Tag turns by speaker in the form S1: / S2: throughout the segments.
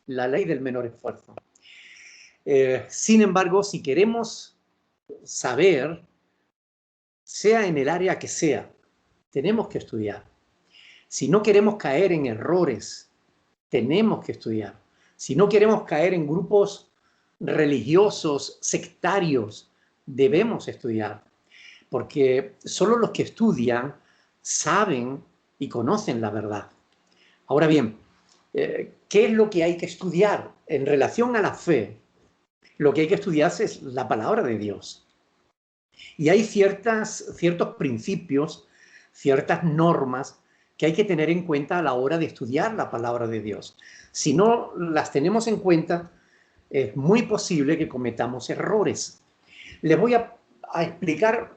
S1: la ley del menor esfuerzo. Sin embargo, si queremos saber, sea en el área que sea, tenemos que estudiar. Si no queremos caer en errores, tenemos que estudiar. Si no queremos caer en grupos religiosos, sectarios, debemos estudiar. Porque solo los que estudian saben y conocen la verdad. Ahora bien, ¿qué es lo que hay que estudiar? En relación a la fe, lo que hay que estudiar es la palabra de Dios. Y hay ciertos principios, ciertas normas que hay que tener en cuenta a la hora de estudiar la palabra de Dios. Si no las tenemos en cuenta, es muy posible que cometamos errores. Les voy a explicar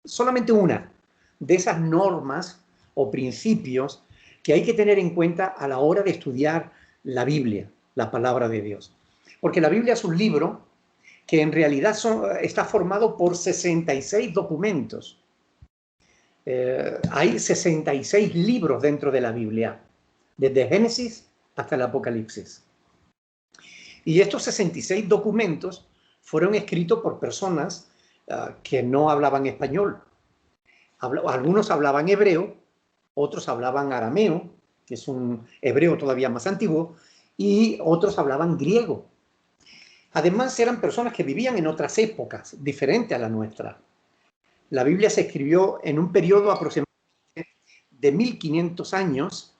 S1: solamente una de esas normas o principios que hay que tener en cuenta a la hora de estudiar la Biblia, la palabra de Dios. Porque la Biblia es un libro que en realidad está formado por 66 documentos. Hay 66 libros dentro de la Biblia, desde Génesis hasta el Apocalipsis. Y estos 66 documentos fueron escritos por personas que no hablaban español. Algunos hablaban hebreo, otros hablaban arameo, que es un hebreo todavía más antiguo, y otros hablaban griego. Además, eran personas que vivían en otras épocas, diferentes a la nuestra. La Biblia se escribió en un periodo aproximadamente de 1500 años,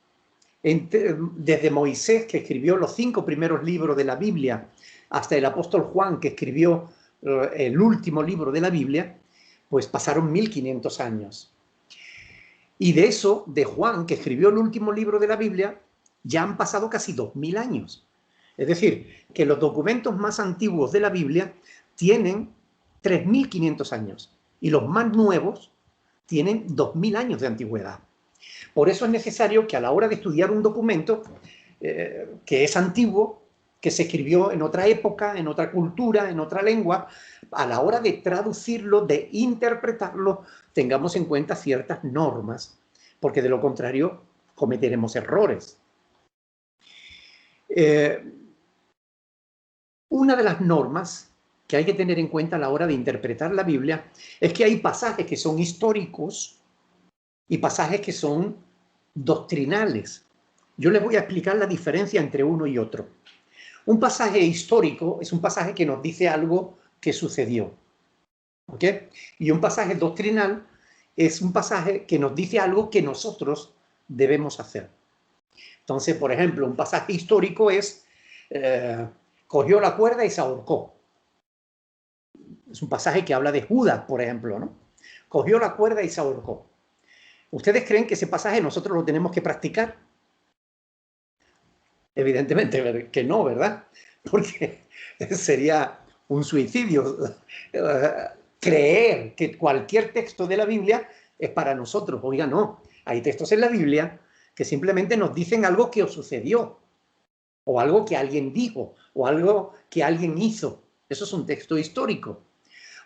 S1: desde Moisés, que escribió los 5 primeros libros de la Biblia, hasta el apóstol Juan, que escribió el último libro de la Biblia, pues pasaron 1500 años. Y de eso, de Juan, que escribió el último libro de la Biblia, ya han pasado casi 2000 años. Es decir, que los documentos más antiguos de la Biblia tienen 3500 años y los más nuevos tienen 2000 años de antigüedad. Por eso es necesario que a la hora de estudiar un documento que es antiguo, que se escribió en otra época, en otra cultura, en otra lengua, a la hora de traducirlo, de interpretarlo, tengamos en cuenta ciertas normas, porque de lo contrario cometeremos errores. Una de las normas que hay que tener en cuenta a la hora de interpretar la Biblia es que hay pasajes que son históricos y pasajes que son doctrinales. Yo les voy a explicar la diferencia entre uno y otro. Un pasaje histórico es un pasaje que nos dice algo que sucedió, ¿ok? Y un pasaje doctrinal es un pasaje que nos dice algo que nosotros debemos hacer. Entonces, por ejemplo, un pasaje histórico es cogió la cuerda y se ahorcó. Es un pasaje que habla de Judas, por ejemplo, ¿no? Cogió la cuerda y se ahorcó. ¿Ustedes creen que ese pasaje nosotros lo tenemos que practicar? Evidentemente que no, ¿verdad? Porque sería un suicidio creer que cualquier texto de la Biblia es para nosotros. Oiga, no. Hay textos en la Biblia que simplemente nos dicen algo que os sucedió, o algo que alguien dijo, o algo que alguien hizo. Eso es un texto histórico.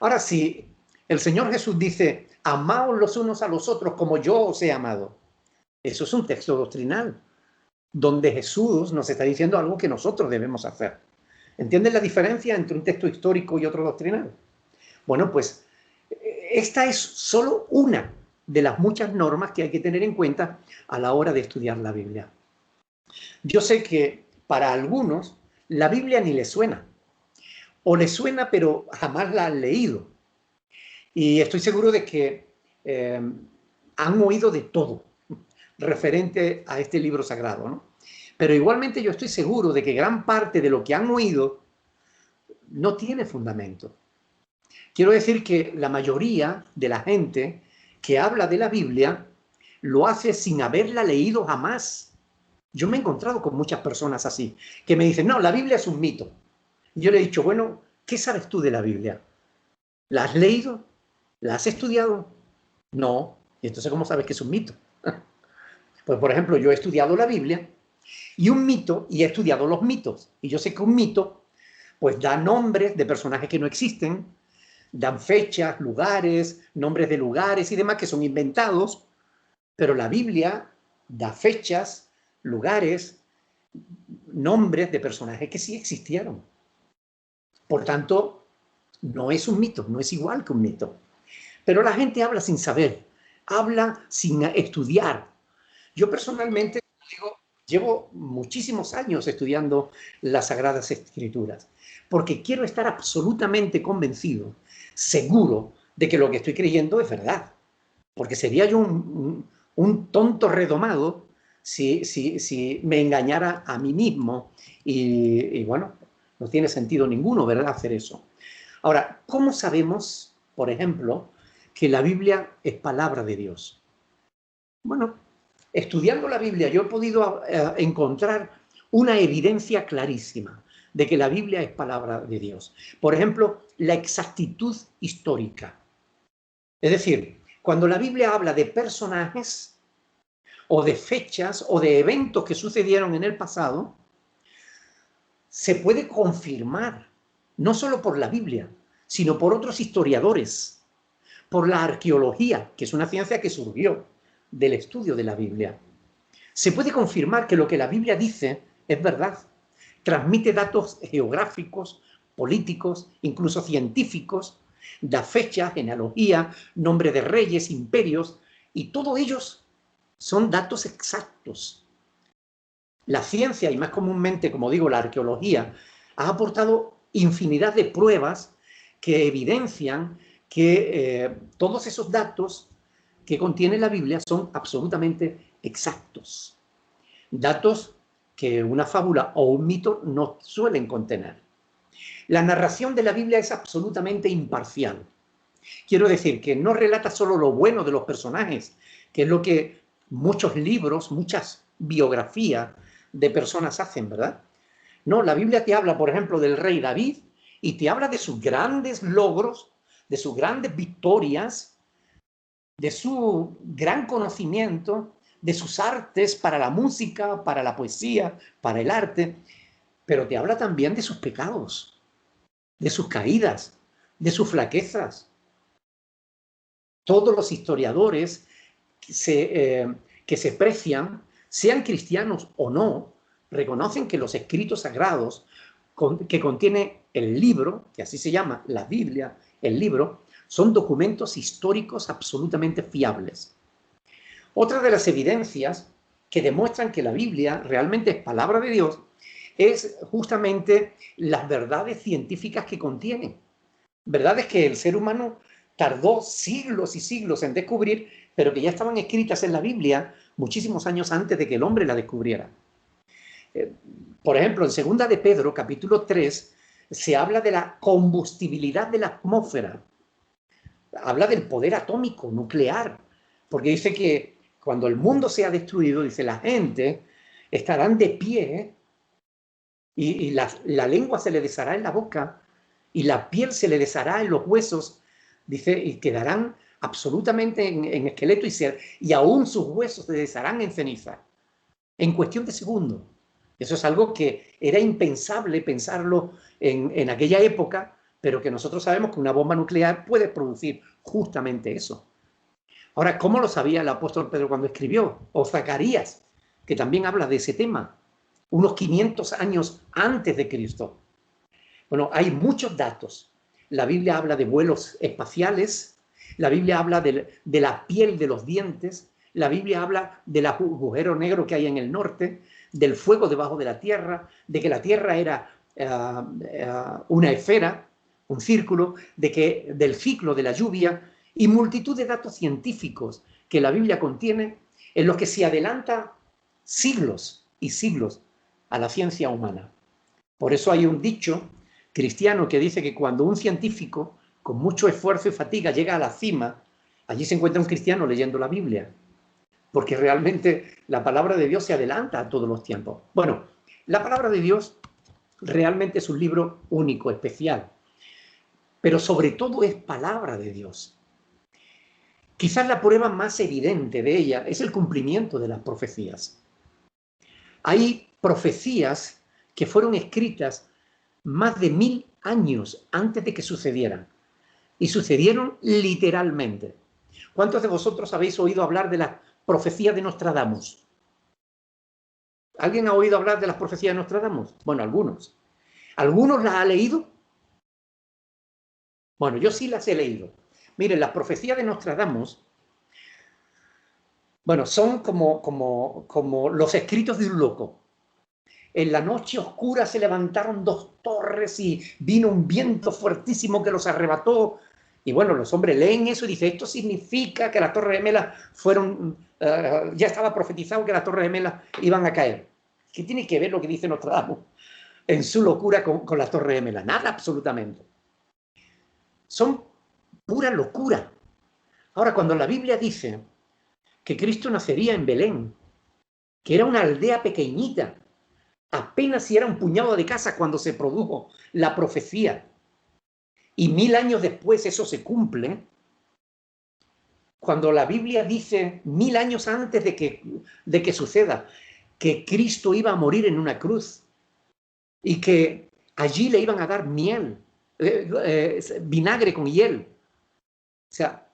S1: Ahora, si el Señor Jesús dice, amaos los unos a los otros como yo os he amado, eso es un texto doctrinal, donde Jesús nos está diciendo algo que nosotros debemos hacer. ¿Entienden la diferencia entre un texto histórico y otro doctrinal? Bueno, pues esta es solo una de las muchas normas que hay que tener en cuenta a la hora de estudiar la Biblia. Yo sé que para algunos la Biblia ni les suena, o les suena pero jamás la han leído. Y estoy seguro de que han oído de todo referente a este libro sagrado, ¿no? Pero igualmente yo estoy seguro de que gran parte de lo que han oído no tiene fundamento. Quiero decir que la mayoría de la gente que habla de la Biblia lo hace sin haberla leído jamás. Yo me he encontrado con muchas personas así, que me dicen, no, la Biblia es un mito. Y yo le he dicho, bueno, ¿qué sabes tú de la Biblia? ¿La has leído? ¿La has estudiado? No. ¿Y entonces cómo sabes que es un mito? Pues, por ejemplo, yo he estudiado la Biblia y un mito, y he estudiado los mitos. Y yo sé que un mito, pues da nombres de personajes que no existen, dan fechas, lugares, nombres de lugares y demás que son inventados, pero la Biblia da fechas, lugares, nombres de personajes que sí existieron. Por tanto, no es un mito, no es igual que un mito. Pero la gente habla sin saber, habla sin estudiar. Yo personalmente digo, llevo muchísimos años estudiando las Sagradas Escrituras, porque quiero estar absolutamente convencido, seguro, de que lo que estoy creyendo es verdad. Porque sería yo un tonto redomado si me engañara a mí mismo. Y bueno, no tiene sentido ninguno, ¿verdad?, hacer eso. Ahora, ¿cómo sabemos, por ejemplo, que la Biblia es palabra de Dios? Bueno, estudiando la Biblia yo he podido encontrar una evidencia clarísima de que la Biblia es palabra de Dios. Por ejemplo, la exactitud histórica. Es decir, cuando la Biblia habla de personajes o de fechas o de eventos que sucedieron en el pasado, se puede confirmar, no solo por la Biblia, sino por otros historiadores, por la arqueología, que es una ciencia que surgió del estudio de la Biblia. Se puede confirmar que lo que la Biblia dice es verdad. Transmite datos geográficos, políticos, incluso científicos, da fechas, genealogía, nombre de reyes, imperios, y todos ellos son datos exactos. La ciencia, y más comúnmente, como digo, la arqueología, ha aportado infinidad de pruebas que evidencian que todos esos datos que contiene la Biblia son absolutamente exactos. Datos que una fábula o un mito no suelen contener. La narración de la Biblia es absolutamente imparcial. Quiero decir que no relata solo lo bueno de los personajes, que es lo que muchos libros, muchas biografías de personas hacen, ¿verdad? No, la Biblia te habla, por ejemplo, del rey David y te habla de sus grandes logros, de sus grandes victorias, de su gran conocimiento, de sus artes para la música, para la poesía, para el arte, pero te habla también de sus pecados, de sus caídas, de sus flaquezas. Todos los historiadores que se precian, sean cristianos o no, reconocen que los escritos sagrados que contiene el libro, que así se llama la Biblia, el libro, son documentos históricos absolutamente fiables. Otra de las evidencias que demuestran que la Biblia realmente es palabra de Dios es justamente las verdades científicas que contiene. Verdades que el ser humano tardó siglos y siglos en descubrir, pero que ya estaban escritas en la Biblia muchísimos años antes de que el hombre la descubriera. Por ejemplo, en 2 de Pedro, capítulo 3, se habla de la combustibilidad de la atmósfera. Habla del poder atómico, nuclear, porque dice que cuando el mundo sea destruido, dice, la gente estarán de pie y la lengua se le deshará en la boca y la piel se le deshará en los huesos, dice, y quedarán absolutamente en esqueleto y aún sus huesos se desharán en ceniza, en cuestión de segundos. Eso es algo que era impensable pensarlo en aquella época, pero que nosotros sabemos que una bomba nuclear puede producir justamente eso. Ahora, ¿cómo lo sabía el apóstol Pedro cuando escribió? O Zacarías, que también habla de ese tema, unos 500 años antes de Cristo. Bueno, hay muchos datos. La Biblia habla de vuelos espaciales, la Biblia habla de la piel de los dientes, la Biblia habla del agujero negro que hay en el norte, del fuego debajo de la tierra, de que la tierra era una esfera, un círculo, del ciclo de la lluvia y multitud de datos científicos que la Biblia contiene en los que se adelanta siglos y siglos a la ciencia humana. Por eso hay un dicho cristiano que dice que cuando un científico con mucho esfuerzo y fatiga llega a la cima, allí se encuentra un cristiano leyendo la Biblia, porque realmente la palabra de Dios se adelanta a todos los tiempos. Bueno, la palabra de Dios realmente es un libro único, especial, pero sobre todo es palabra de Dios. Quizás la prueba más evidente de ella es el cumplimiento de las profecías. Hay profecías que fueron escritas más de 1000 años antes de que sucedieran, y sucedieron literalmente. ¿Cuántos de vosotros habéis oído hablar de la profecía de Nostradamus? ¿Alguien ha oído hablar de las profecías de Nostradamus? Bueno, algunos. ¿Algunos las ha leído? Bueno, yo sí las he leído. Miren, las profecías de Nostradamus, bueno, son como los escritos de un loco. En la noche oscura se levantaron dos torres y vino un viento fuertísimo que los arrebató. Y bueno, los hombres leen eso y dicen, esto significa que las Torres Gemelas fueron, ya estaba profetizado que las Torres Gemelas iban a caer. ¿Qué tiene que ver lo que dice Nostradamus en su locura con las Torres Gemelas? Nada, absolutamente. Son pura locura. Ahora, cuando la Biblia dice que Cristo nacería en Belén, que era una aldea pequeñita, apenas si era un puñado de casas cuando se produjo la profecía, y 1000 años después eso se cumple, cuando la Biblia dice 1000 años antes de que suceda, que Cristo iba a morir en una cruz y que allí le iban a dar miel, vinagre con hiel. O sea,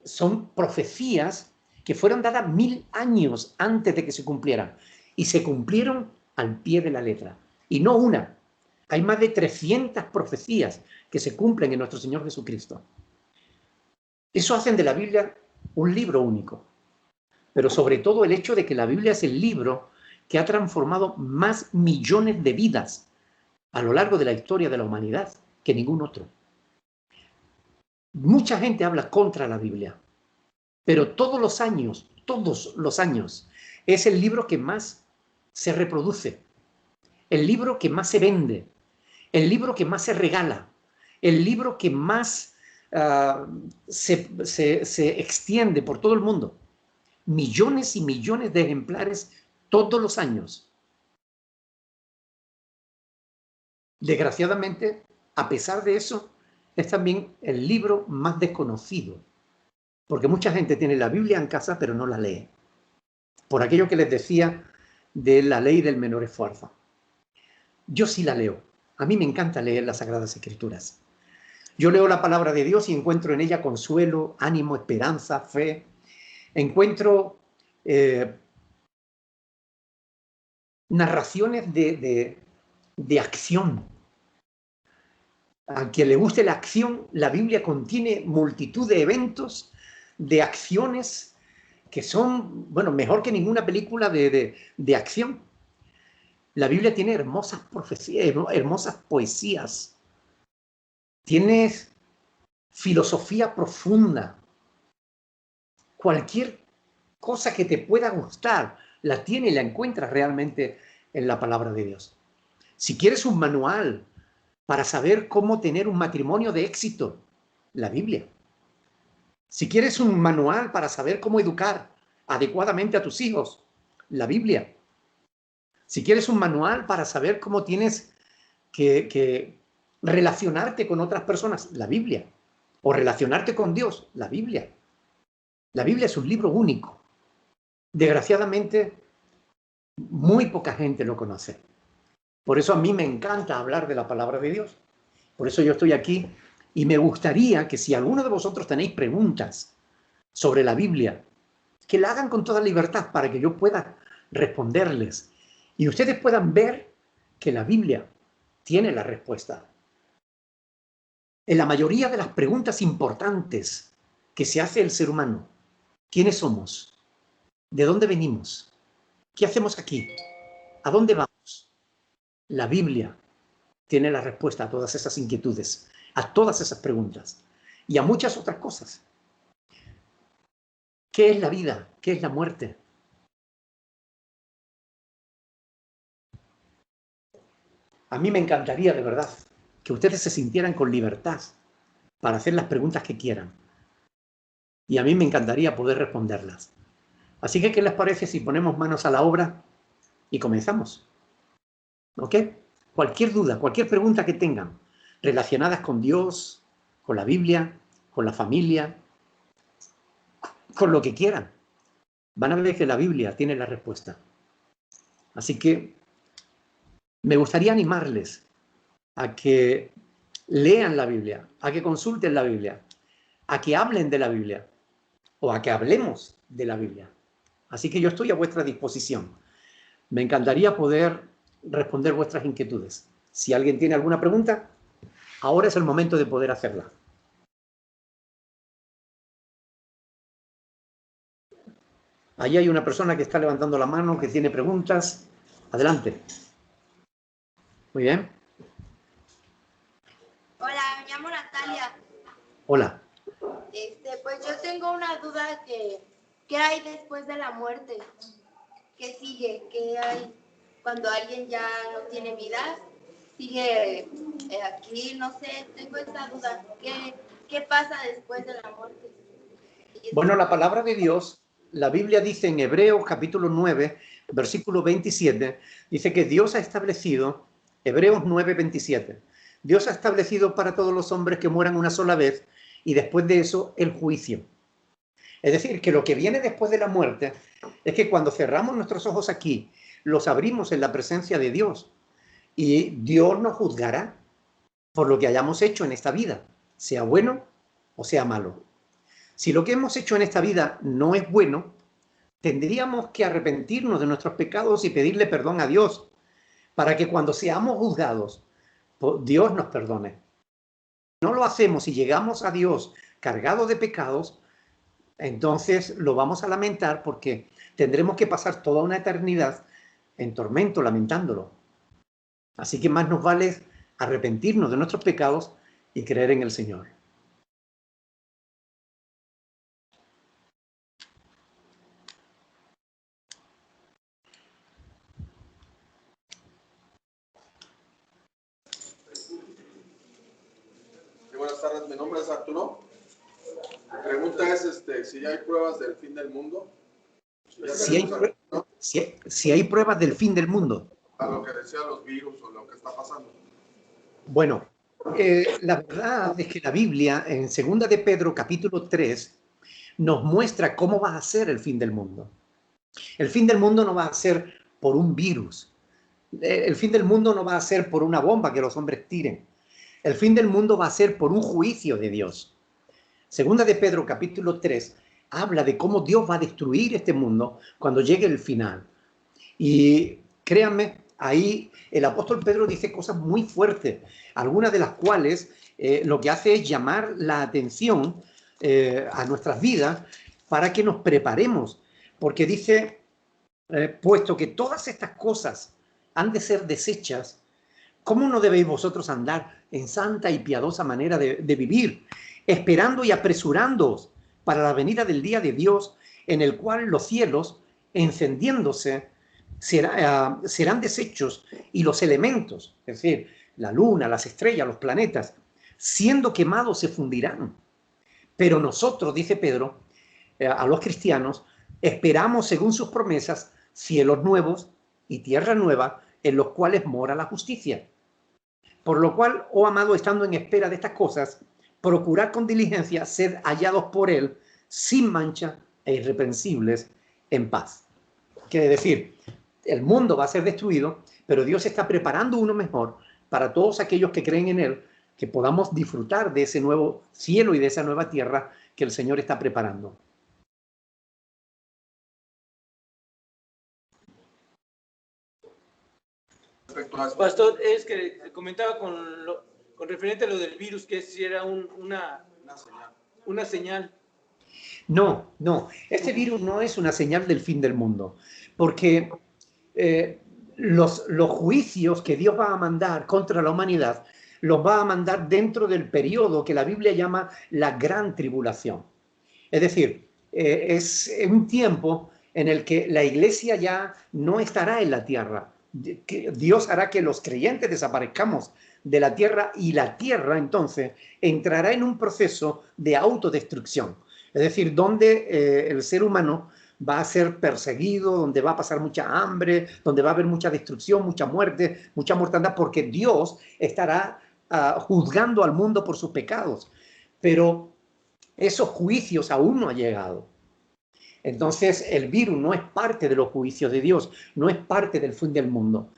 S1: son profecías que fueron dadas 1000 años antes de que se cumplieran y se cumplieron al pie de la letra. Y no una, hay más de 300 profecías que se cumplen en nuestro Señor Jesucristo. Eso hacen de la Biblia un libro único, pero sobre todo el hecho de que la Biblia es el libro que ha transformado más millones de vidas a lo largo de la historia de la humanidad que ningún otro. Mucha gente habla contra la Biblia, pero todos los años, es el libro que más se reproduce, el libro que más se vende, el libro que más se regala, el libro que más se extiende por todo el mundo. Millones y millones de ejemplares todos los años. Desgraciadamente, a pesar de eso, es también el libro más desconocido, porque mucha gente tiene la Biblia en casa pero no la lee. Por aquello que les decía de la ley del menor esfuerzo. Yo sí la leo. A mí me encanta leer las Sagradas Escrituras. Yo leo la palabra de Dios y encuentro en ella consuelo, ánimo, esperanza, fe. Encuentro narraciones de acción. A quien le guste la acción, la Biblia contiene multitud de eventos, de acciones que son, bueno, mejor que ninguna película de acción. La Biblia tiene hermosas profecías, hermosas poesías. Tiene filosofía profunda. Cualquier cosa que te pueda gustar, la tiene y la encuentras realmente en la palabra de Dios. Si quieres un manual para saber cómo tener un matrimonio de éxito, la Biblia. Si quieres un manual para saber cómo educar adecuadamente a tus hijos, la Biblia. Si quieres un manual para saber cómo tienes que relacionarte con otras personas, la Biblia. O relacionarte con Dios, la Biblia. La Biblia es un libro único. Desgraciadamente, muy poca gente lo conoce. Por eso a mí me encanta hablar de la palabra de Dios. Por eso yo estoy aquí y me gustaría que si alguno de vosotros tenéis preguntas sobre la Biblia, que la hagan con toda libertad para que yo pueda responderles y ustedes puedan ver que la Biblia tiene la respuesta. En la mayoría de las preguntas importantes que se hace el ser humano, ¿quiénes somos? ¿De dónde venimos? ¿Qué hacemos aquí? ¿A dónde vamos? La Biblia tiene la respuesta a todas esas inquietudes, a todas esas preguntas y a muchas otras cosas. ¿Qué es la vida? ¿Qué es la muerte? A mí me encantaría, de verdad, que ustedes se sintieran con libertad para hacer las preguntas que quieran. Y a mí me encantaría poder responderlas. Así que, ¿qué les parece si ponemos manos a la obra y comenzamos? ¿Ok? Cualquier duda, cualquier pregunta que tengan relacionadas con Dios, con la Biblia, con la familia, con lo que quieran, van a ver que la Biblia tiene la respuesta. Así que me gustaría animarles a que lean la Biblia, a que consulten la Biblia, a que hablen de la Biblia o a que hablemos de la Biblia. Así que yo estoy a vuestra disposición. Me encantaría poder responder vuestras inquietudes. Si alguien tiene alguna pregunta, ahora es el momento de poder hacerla. Allí hay una persona que está levantando la mano, que tiene preguntas. Adelante. Muy bien.
S2: Hola, me llamo Natalia.
S1: Hola.
S2: Pues yo tengo una duda ¿qué hay después de la muerte? ¿Qué sigue? ¿Qué hay cuando alguien ya no tiene vida? ¿Sigue aquí? No sé, tengo esa duda. ¿Qué pasa después de la muerte?
S1: Bueno, la palabra de Dios, la Biblia dice en Hebreos capítulo 9, versículo 27, dice que Dios ha establecido, Hebreos 9, 27, Dios ha establecido para todos los hombres que mueran una sola vez y después de eso el juicio. Es decir, que lo que viene después de la muerte es que cuando cerramos nuestros ojos aquí, los abrimos en la presencia de Dios y Dios nos juzgará por lo que hayamos hecho en esta vida, sea bueno o sea malo. Si lo que hemos hecho en esta vida no es bueno, tendríamos que arrepentirnos de nuestros pecados y pedirle perdón a Dios para que cuando seamos juzgados, Dios nos perdone. Si no lo hacemos y llegamos a Dios cargados de pecados, entonces lo vamos a lamentar porque tendremos que pasar toda una eternidad en tormento, lamentándolo. Así que más nos vale arrepentirnos de nuestros pecados y creer en el Señor.
S3: Buenas tardes, mi nombre es Arturo. Mi pregunta es si ya hay pruebas del fin del mundo.
S1: Si hay pruebas del fin del mundo.
S3: A lo que decían los virus o lo que está pasando.
S1: Bueno, la verdad es que la Biblia, en 2 de Pedro, capítulo 3, nos muestra cómo va a ser el fin del mundo. El fin del mundo no va a ser por un virus. El fin del mundo no va a ser por una bomba que los hombres tiren. El fin del mundo va a ser por un juicio de Dios. 2 de Pedro, capítulo 3, habla de cómo Dios va a destruir este mundo cuando llegue el final. Y créanme, ahí el apóstol Pedro dice cosas muy fuertes, algunas de las cuales lo que hace es llamar la atención a nuestras vidas para que nos preparemos, porque dice, puesto que todas estas cosas han de ser desechas, ¿cómo no debéis vosotros andar en santa y piadosa manera de vivir, esperando y apresurándoos para la venida del día de Dios, en el cual los cielos, encendiéndose, serán deshechos y los elementos, es decir, la luna, las estrellas, los planetas, siendo quemados se fundirán? Pero nosotros, dice Pedro, a los cristianos, esperamos según sus promesas cielos nuevos y tierra nueva en los cuales mora la justicia. Por lo cual, oh amado, estando en espera de estas cosas, procurad con diligencia ser hallados por él sin mancha e irreprensibles en paz. Quiere decir, el mundo va a ser destruido, pero Dios está preparando uno mejor para todos aquellos que creen en él, que podamos disfrutar de ese nuevo cielo y de esa nueva tierra que el Señor está preparando.
S4: Pastor, es que comentaba con referente a lo del virus, que si era una señal.
S1: No, este virus no es una señal del fin del mundo, porque los juicios que Dios va a mandar contra la humanidad los va a mandar dentro del periodo que la Biblia llama la gran tribulación. Es decir, es un tiempo en el que la iglesia ya no estará en la tierra. Dios hará que los creyentes desaparezcamos de la tierra y la tierra entonces entrará en un proceso de autodestrucción. Es decir, donde el ser humano va a ser perseguido, donde va a pasar mucha hambre, donde va a haber mucha destrucción, mucha muerte, mucha mortandad, porque Dios estará juzgando al mundo por sus pecados. Pero esos juicios aún no han llegado. Entonces el virus no es parte de los juicios de Dios, no es parte del fin del mundo.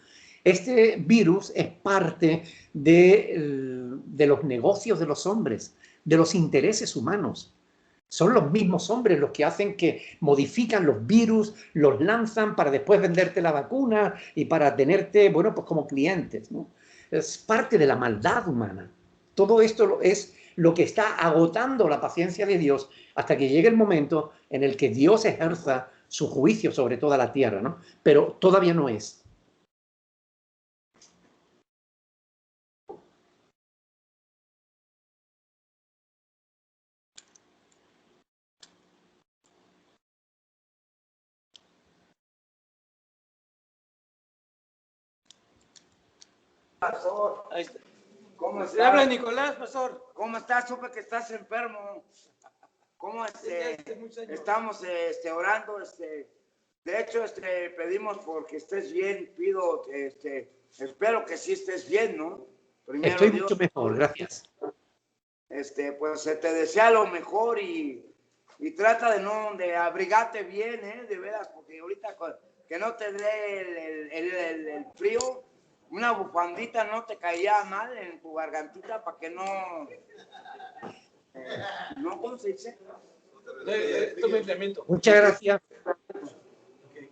S1: Este virus es parte de los negocios de los hombres, de los intereses humanos. Son los mismos hombres los que hacen que modifican los virus, los lanzan para después venderte la vacuna y para tenerte, bueno, pues como clientes, ¿no? Es parte de la maldad humana. Todo esto es lo que está agotando la paciencia de Dios hasta que llegue el momento en el que Dios ejerza su juicio sobre toda la tierra, ¿no? Pero todavía no es.
S5: Pastor,
S4: Ahí está.
S5: ¿cómo
S4: Le
S5: estás?
S4: habla Nicolás, pastor.
S5: ¿Cómo estás? Supe que estás enfermo. ¿Cómo
S4: Desde hace muchos años.
S5: estamos orando? De hecho, pedimos porque estés bien. Pido, espero que sí estés bien, ¿no? Primero
S1: Estoy
S5: Dios,
S1: mucho mejor, gracias.
S5: pues se te desea lo mejor y trata de abrigarte bien, de veras, porque ahorita que no te dé el frío, una bufandita no te caía mal en tu gargantita para que no, ¿cómo se dice?
S4: Tome aislamiento.
S1: Muchas gracias.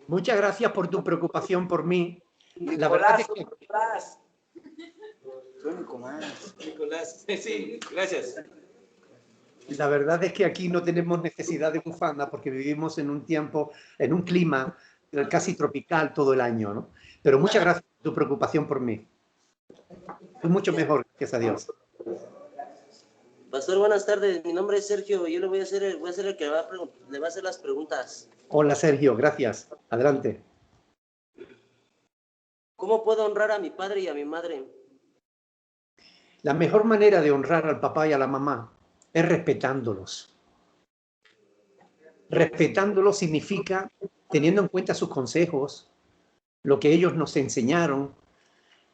S1: Muchas gracias por tu preocupación por mí. La verdad es que
S5: Nicolás. Soy Nicolás.
S4: Nicolás, sí, gracias.
S1: La verdad es que aquí no tenemos necesidad de bufanda porque vivimos en un tiempo, en un clima casi tropical todo el año, ¿no? Pero muchas gracias por tu preocupación por mí. Estoy mucho mejor, gracias a Dios.
S6: Pastor, buenas tardes. Mi nombre es Sergio. Yo le voy a ser el que le va a hacer las preguntas.
S1: Hola, Sergio, gracias. Adelante.
S6: ¿Cómo puedo honrar a mi padre y a mi madre?
S1: La mejor manera de honrar al papá y a la mamá es respetándolos. Respetándolos significa teniendo en cuenta sus consejos, lo que ellos nos enseñaron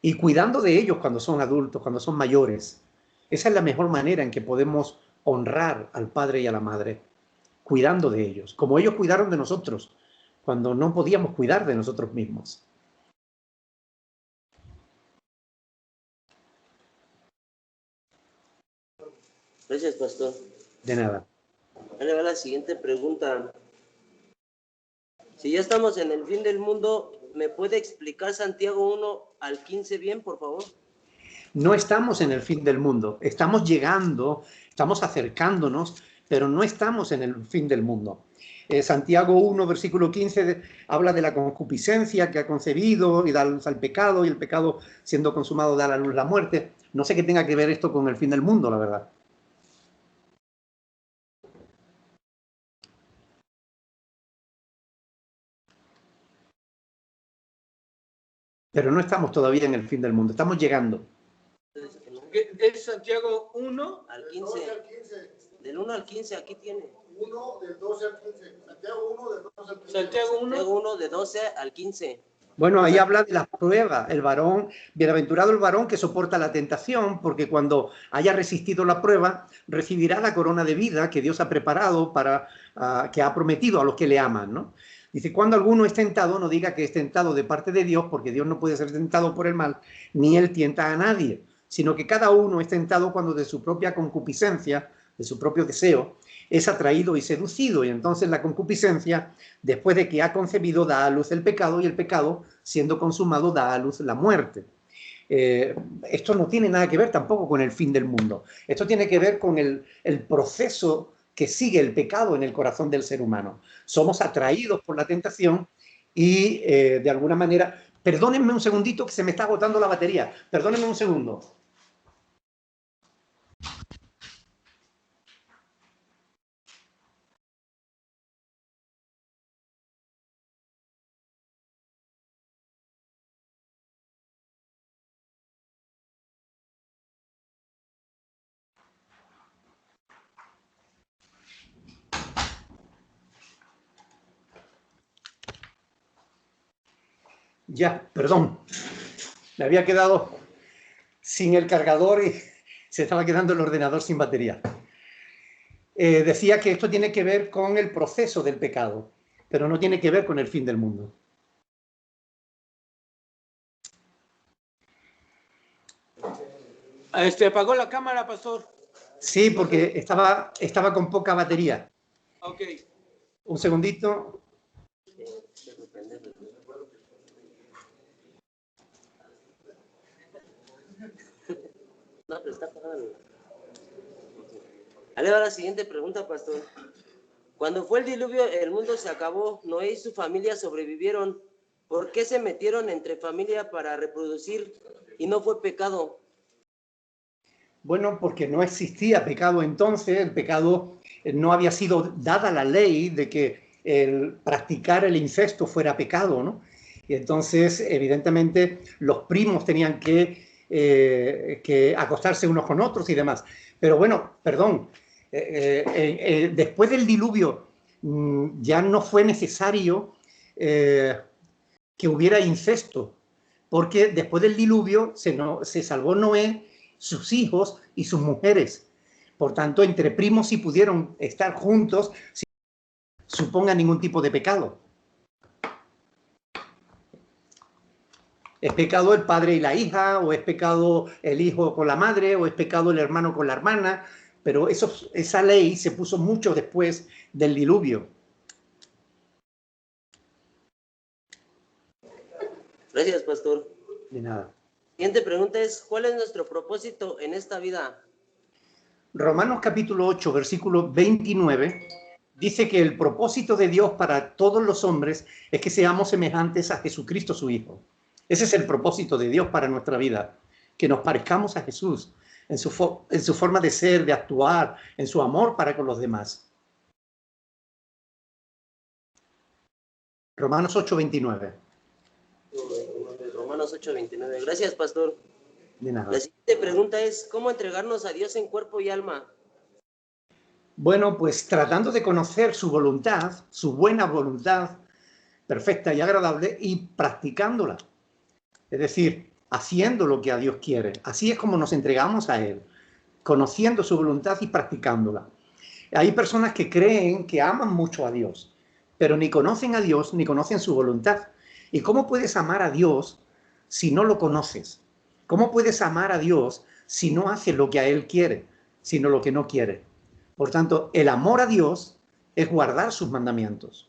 S1: y cuidando de ellos cuando son adultos, cuando son mayores. Esa es la mejor manera en que podemos honrar al padre y a la madre, cuidando de ellos, como ellos cuidaron de nosotros, cuando no podíamos cuidar de nosotros mismos.
S6: Gracias, pastor.
S1: De nada.
S6: Ahí le va la siguiente pregunta. Si ya estamos en el fin del mundo, ¿me puede explicar Santiago 1 al 15 bien, por favor?
S1: No estamos en el fin del mundo, estamos llegando, estamos acercándonos, pero no estamos en el fin del mundo. Santiago 1, versículo 15, habla de la concupiscencia que ha concebido y da luz al pecado, y el pecado siendo consumado da a la luz la muerte. No sé qué tenga que ver esto con el fin del mundo, la verdad. Pero no estamos todavía en el fin del mundo, estamos llegando.
S4: Es Santiago 1
S6: al 15. Del 1 al 15, aquí tiene.
S7: 1 del 12 al 15. Santiago 1 del 12 al 15.
S4: Santiago 1.
S6: Santiago 1 de 12 al 15.
S1: Bueno, ahí habla de las pruebas. El varón, bienaventurado el varón que soporta la tentación, porque cuando haya resistido la prueba, recibirá la corona de vida que Dios ha preparado para, que ha prometido a los que le aman, ¿no? Dice, cuando alguno es tentado, no diga que es tentado de parte de Dios, porque Dios no puede ser tentado por el mal, ni él tienta a nadie, sino que cada uno es tentado cuando de su propia concupiscencia, de su propio deseo, es atraído y seducido, y entonces la concupiscencia, después de que ha concebido, da a luz el pecado, y el pecado, siendo consumado, da a luz la muerte. Esto no tiene nada que ver tampoco con el fin del mundo. Esto tiene que ver con el proceso que sigue el pecado en el corazón del ser humano. Somos atraídos por la tentación y de alguna manera... Perdónenme un segundito que se me está agotando la batería. Perdónenme un segundo. Ya, perdón. Me había quedado sin el cargador y se estaba quedando el ordenador sin batería. Decía que esto tiene que ver con el proceso del pecado, pero no tiene que ver con el fin del mundo.
S4: apagó la cámara, pastor.
S1: Sí, porque estaba con poca batería.
S4: Ok.
S1: Un segundito.
S6: No, pero está pagando. Ahí va la siguiente pregunta, pastor. Cuando fue el diluvio, el mundo se acabó. Noé y su familia sobrevivieron. ¿Por qué se metieron entre familia para reproducir y no fue pecado?
S1: Bueno, porque no existía pecado entonces, el pecado no había sido dada la ley de que el practicar el incesto fuera pecado, ¿no? Y entonces, evidentemente, los primos tenían que acostarse unos con otros y demás. Pero bueno, perdón, después del diluvio ya no fue necesario que hubiera incesto, porque después del diluvio se salvó Noé, sus hijos y sus mujeres. Por tanto, entre primos sí pudieron estar juntos sin que suponga ningún tipo de pecado. ¿Es pecado el padre y la hija? ¿O es pecado el hijo con la madre? ¿O es pecado el hermano con la hermana? Pero esa ley se puso mucho después del diluvio.
S6: Gracias, pastor.
S1: De nada.
S6: Siguiente pregunta es, ¿cuál es nuestro propósito en esta vida?
S1: Romanos capítulo 8, versículo 29, dice que el propósito de Dios para todos los hombres es que seamos semejantes a Jesucristo su Hijo. Ese es el propósito de Dios para nuestra vida, que nos parezcamos a Jesús en su forma de ser, de actuar, en su amor para con los demás. Romanos 8, 29.
S6: Romanos 8:29. Gracias, pastor.
S1: De nada.
S6: La siguiente pregunta es, ¿cómo entregarnos a Dios en cuerpo y alma?
S1: Bueno, pues tratando de conocer su voluntad, su buena voluntad, perfecta y agradable, y practicándola. Es decir, haciendo lo que a Dios quiere. Así es como nos entregamos a Él, conociendo su voluntad y practicándola. Hay personas que creen que aman mucho a Dios, pero ni conocen a Dios ni conocen su voluntad. ¿Y cómo puedes amar a Dios si no lo conoces? ¿Cómo puedes amar a Dios si no haces lo que a Él quiere, sino lo que no quiere? Por tanto, el amor a Dios es guardar sus mandamientos.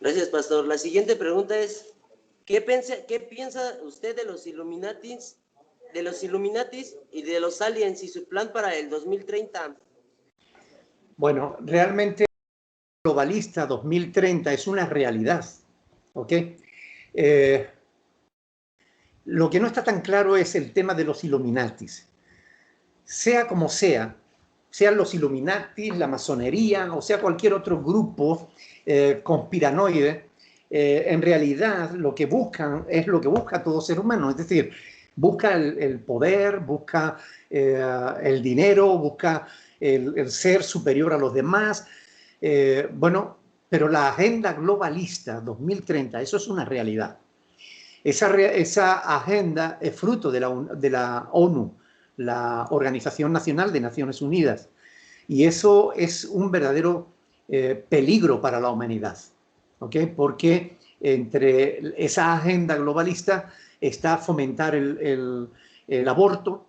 S6: Gracias, pastor. La siguiente pregunta es, ¿qué piensa usted de los Illuminatis y de los aliens y su plan para el 2030?
S1: Bueno, realmente el globalista 2030 es una realidad, ¿ok? Lo que no está tan claro es el tema de los Illuminatis. Sea como sea, sean los Illuminatis, la masonería o sea cualquier otro grupo conspiranoide, en realidad lo que buscan es lo que busca todo ser humano, es decir, busca el poder, busca el dinero, busca el ser superior a los demás. Bueno, pero la agenda globalista 2030, eso es una realidad. Esa agenda es fruto de la ONU, la Organización Nacional de Naciones Unidas, y eso es un verdadero peligro para la humanidad, ¿ok? Porque entre esa agenda globalista está fomentar el aborto,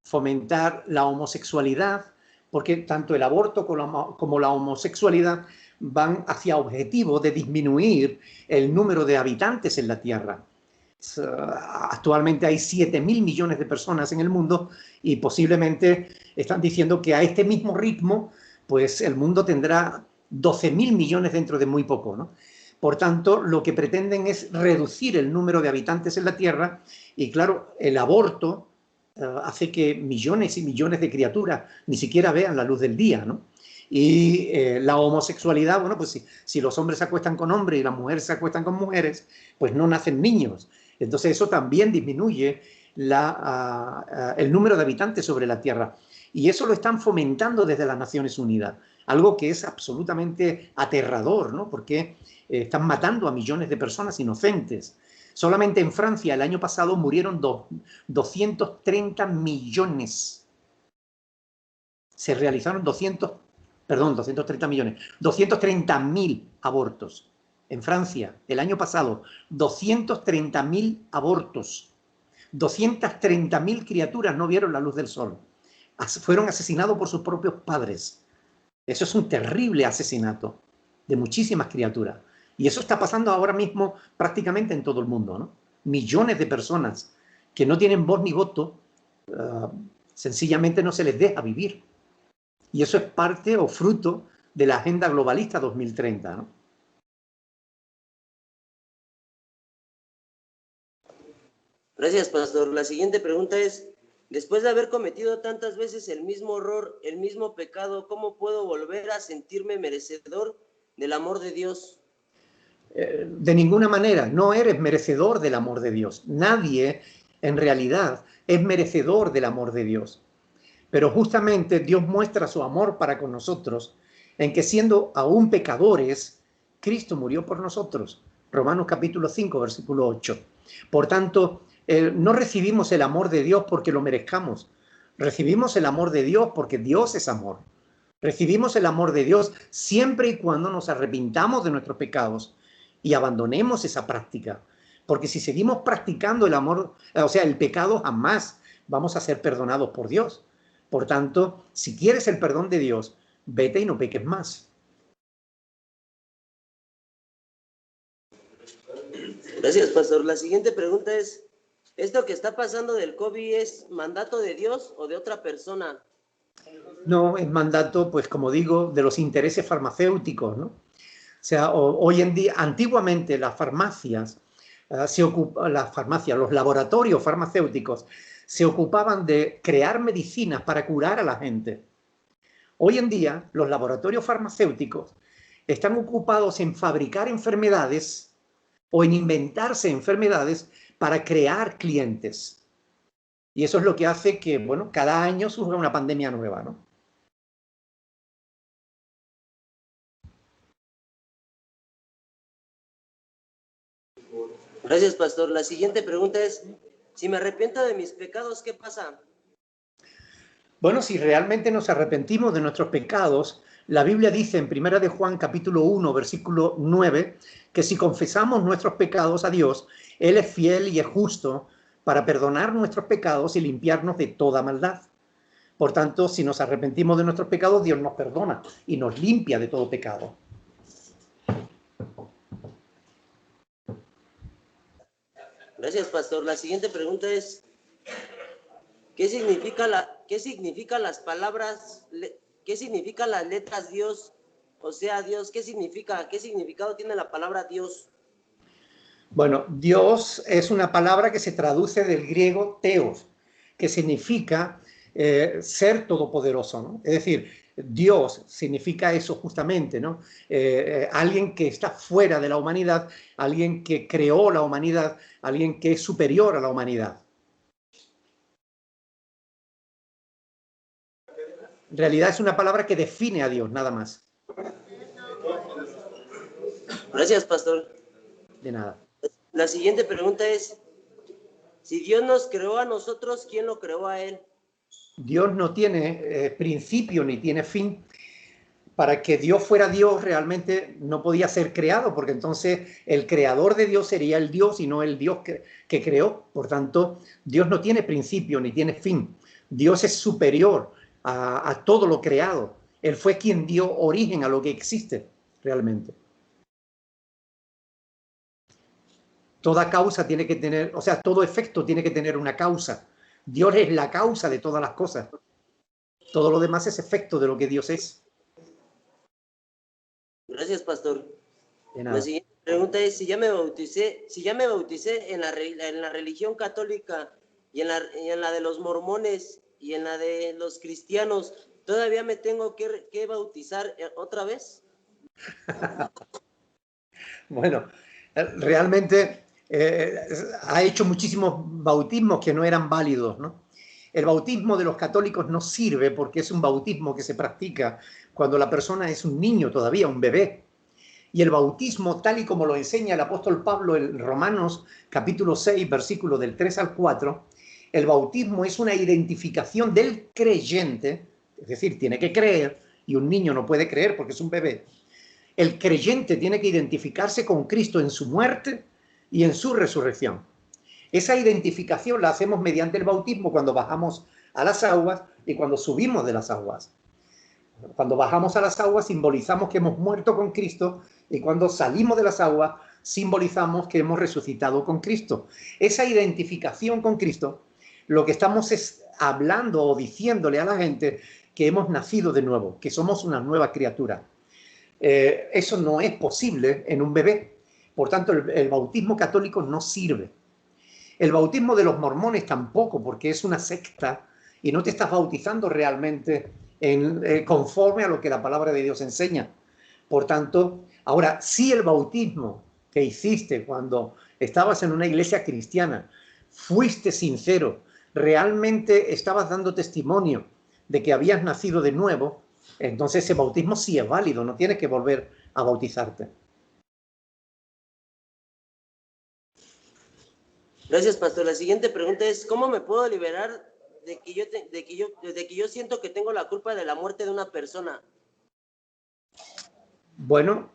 S1: fomentar la homosexualidad, porque tanto el aborto como la homosexualidad van hacia objetivo de disminuir el número de habitantes en la Tierra. Actualmente hay 7.000 millones de personas en el mundo y posiblemente están diciendo que a este mismo ritmo pues el mundo tendrá 12.000 millones dentro de muy poco, ¿no? Por tanto, lo que pretenden es reducir el número de habitantes en la Tierra y claro, el aborto hace que millones y millones de criaturas ni siquiera vean la luz del día, ¿no? Y la homosexualidad, bueno, pues si los hombres se acuestan con hombres y las mujeres se acuestan con mujeres, pues no nacen niños. Entonces eso también disminuye el número de habitantes sobre la Tierra. Y eso lo están fomentando desde las Naciones Unidas. Algo que es absolutamente aterrador, ¿no? Porque están matando a millones de personas inocentes. Solamente en Francia el año pasado murieron 230 millones. Se realizaron 230.000 abortos. En Francia, el año pasado, 230.000 abortos. 230.000 criaturas no vieron la luz del sol. Fueron asesinados por sus propios padres. Eso es un terrible asesinato de muchísimas criaturas. Y eso está pasando ahora mismo prácticamente en todo el mundo, ¿no? Millones de personas que no tienen voz ni voto, sencillamente no se les deja vivir. Y eso es parte o fruto de la Agenda Globalista 2030, ¿no?
S6: Gracias, pastor. La siguiente pregunta es, después de haber cometido tantas veces el mismo error, el mismo pecado, ¿cómo puedo volver a sentirme merecedor del amor de Dios?
S1: De ninguna manera, no eres merecedor del amor de Dios. Nadie, en realidad, es merecedor del amor de Dios. Pero justamente Dios muestra su amor para con nosotros en que siendo aún pecadores, Cristo murió por nosotros. Romanos capítulo 5, versículo 8. Por tanto, no recibimos el amor de Dios porque lo merezcamos. Recibimos el amor de Dios porque Dios es amor. Recibimos el amor de Dios siempre y cuando nos arrepintamos de nuestros pecados y abandonemos esa práctica. Porque si seguimos practicando el amor, o sea, el pecado, jamás vamos a ser perdonados por Dios. Por tanto, si quieres el perdón de Dios, vete y no peques más.
S6: Gracias, pastor. La siguiente pregunta es, ¿esto que está pasando del COVID es mandato de Dios o de otra persona?
S1: No, es mandato, pues como digo, de los intereses farmacéuticos, ¿no? O sea, hoy en día, antiguamente las farmacias, los laboratorios farmacéuticos se ocupaban de crear medicinas para curar a la gente. Hoy en día, los laboratorios farmacéuticos están ocupados en fabricar enfermedades o en inventarse enfermedades para crear clientes. Y eso es lo que hace que, bueno, cada año surja una pandemia nueva, ¿no?
S6: Gracias, pastor. La siguiente pregunta es, si me arrepiento de mis pecados, ¿qué pasa?
S1: Bueno, si realmente nos arrepentimos de nuestros pecados, la Biblia dice en 1 de Juan capítulo 1, versículo 9, que si confesamos nuestros pecados a Dios, Él es fiel y es justo para perdonar nuestros pecados y limpiarnos de toda maldad. Por tanto, si nos arrepentimos de nuestros pecados, Dios nos perdona y nos limpia de todo pecado.
S6: Gracias, pastor. La siguiente pregunta es, ¿qué significan las palabras, qué significan las letras Dios? O sea, Dios, ¿qué significa? ¿Qué significado tiene la palabra Dios?
S1: Bueno, Dios es una palabra que se traduce del griego theos, que significa ser todopoderoso, ¿no? Es decir, Dios significa eso justamente, ¿no? Alguien que está fuera de la humanidad, alguien que creó la humanidad, alguien que es superior a la humanidad. En realidad es una palabra que define a Dios, nada más.
S6: Gracias, pastor.
S1: De nada.
S6: La siguiente pregunta es, si Dios nos creó a nosotros, ¿quién lo creó a Él?
S1: Dios no tiene principio ni tiene fin. Para que Dios fuera Dios realmente no podía ser creado, porque entonces el creador de Dios sería el Dios y no el Dios que creó. Por tanto, Dios no tiene principio ni tiene fin. Dios es superior a todo lo creado. Él fue quien dio origen a lo que existe realmente. Toda causa tiene que tener, o sea, todo efecto tiene que tener una causa. Dios es la causa de todas las cosas. Todo lo demás es efecto de lo que Dios es.
S6: Gracias, pastor.
S1: De nada.
S6: La siguiente pregunta es, si ya me bauticé en la religión católica y en la de los mormones y en la de los cristianos, ¿todavía me tengo que bautizar otra vez?
S1: Bueno, realmente ha hecho muchísimos bautismos que no eran válidos, ¿no? El bautismo de los católicos no sirve porque es un bautismo que se practica cuando la persona es un niño todavía, un bebé. Y el bautismo, tal y como lo enseña el apóstol Pablo en Romanos capítulo 6, versículo del 3 al 4, el bautismo es una identificación del creyente, es decir, tiene que creer, y un niño no puede creer porque es un bebé. El creyente tiene que identificarse con Cristo en su muerte y en su resurrección. Esa identificación la hacemos mediante el bautismo cuando bajamos a las aguas y cuando subimos de las aguas. Cuando bajamos a las aguas simbolizamos que hemos muerto con Cristo y cuando salimos de las aguas simbolizamos que hemos resucitado con Cristo. Esa identificación con Cristo, lo que estamos es hablando o diciéndole a la gente que hemos nacido de nuevo, que somos una nueva criatura. Eso no es posible en un bebé. Por tanto, el bautismo católico no sirve. El bautismo de los mormones tampoco, porque es una secta y no te estás bautizando realmente conforme a lo que la palabra de Dios enseña. Por tanto, ahora, si el bautismo que hiciste cuando estabas en una iglesia cristiana, fuiste sincero, realmente estabas dando testimonio de que habías nacido de nuevo, entonces ese bautismo sí es válido, no tienes que volver a bautizarte.
S6: Gracias, pastor. La siguiente pregunta es, ¿cómo me puedo liberar de que yo siento que tengo la culpa de la muerte de una persona?
S1: Bueno,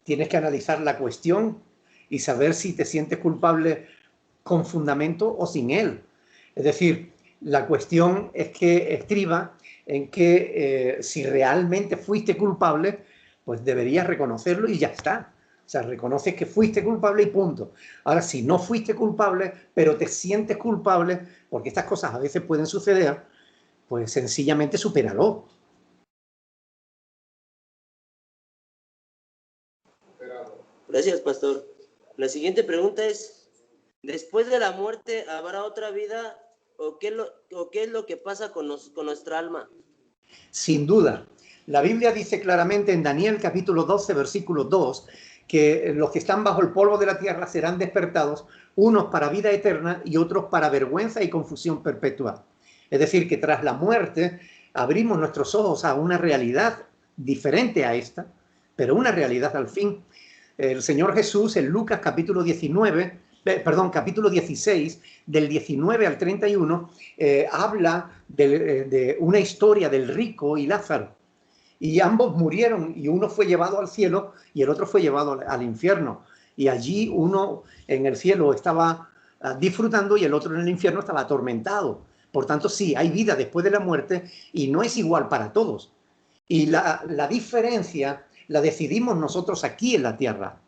S1: tienes que analizar la cuestión y saber si te sientes culpable con fundamento o sin él. Es decir, la cuestión es que estriba en que si realmente fuiste culpable, pues deberías reconocerlo y ya está. O sea, reconoces que fuiste culpable y punto. Ahora, si no fuiste culpable, pero te sientes culpable, porque estas cosas a veces pueden suceder, pues sencillamente supéralo.
S6: Gracias, pastor. La siguiente pregunta es, ¿después de la muerte habrá otra vida o qué es lo que pasa con nuestra alma?
S1: Sin duda. La Biblia dice claramente en Daniel capítulo 12, versículo 2, que los que están bajo el polvo de la tierra serán despertados, unos para vida eterna y otros para vergüenza y confusión perpetua. Es decir, que tras la muerte abrimos nuestros ojos a una realidad diferente a esta, pero una realidad al fin. El Señor Jesús en Lucas capítulo 16, del 19 al 31, habla de una historia del rico y Lázaro. Y ambos murieron y uno fue llevado al cielo y el otro fue llevado al infierno. Y allí uno en el cielo estaba disfrutando y el otro en el infierno estaba atormentado. Por tanto, sí, hay vida después de la muerte y no es igual para todos. Y la diferencia la decidimos nosotros aquí en la tierra.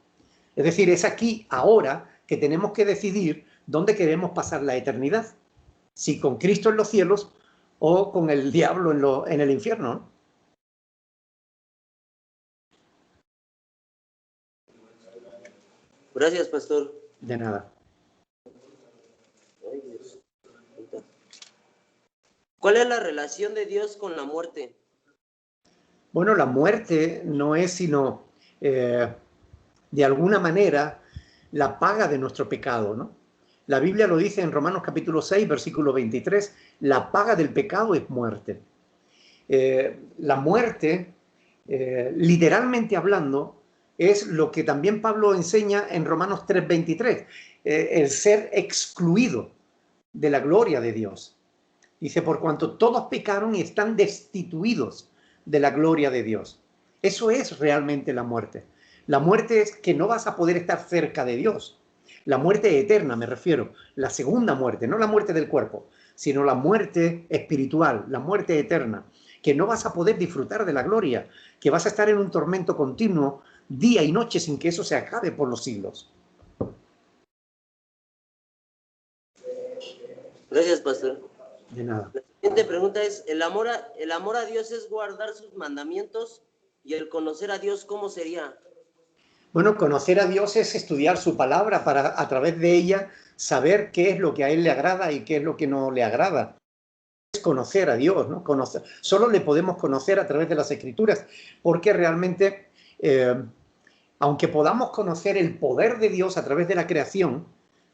S1: Es decir, es aquí, ahora, que tenemos que decidir dónde queremos pasar la eternidad. Si con Cristo en los cielos o con el diablo en el infierno, ¿no?
S6: Gracias, pastor.
S1: De nada.
S6: ¿Cuál es la relación de Dios con la muerte?
S1: Bueno, la muerte no es sino, de alguna manera, la paga de nuestro pecado, ¿no? La Biblia lo dice en Romanos capítulo 6, versículo 23, la paga del pecado es muerte. La muerte, literalmente hablando, es lo que también Pablo enseña en Romanos 3, 23, el ser excluido de la gloria de Dios. Dice, por cuanto todos pecaron y están destituidos de la gloria de Dios. Eso es realmente la muerte. La muerte es que no vas a poder estar cerca de Dios. La muerte eterna, me refiero. La segunda muerte, no la muerte del cuerpo, sino la muerte espiritual, la muerte eterna. Que no vas a poder disfrutar de la gloria, que vas a estar en un tormento continuo, día y noche, sin que eso se acabe por los siglos.
S6: Gracias, pastor.
S1: De nada.
S6: La siguiente pregunta es, ¿el amor a Dios es guardar sus mandamientos? ¿Y el conocer a Dios cómo sería?
S1: Bueno, conocer a Dios es estudiar su palabra para, a través de ella, saber qué es lo que a Él le agrada y qué es lo que no le agrada. Es conocer a Dios, ¿no? Solo le podemos conocer a través de las Escrituras, porque realmente, aunque podamos conocer el poder de Dios a través de la creación,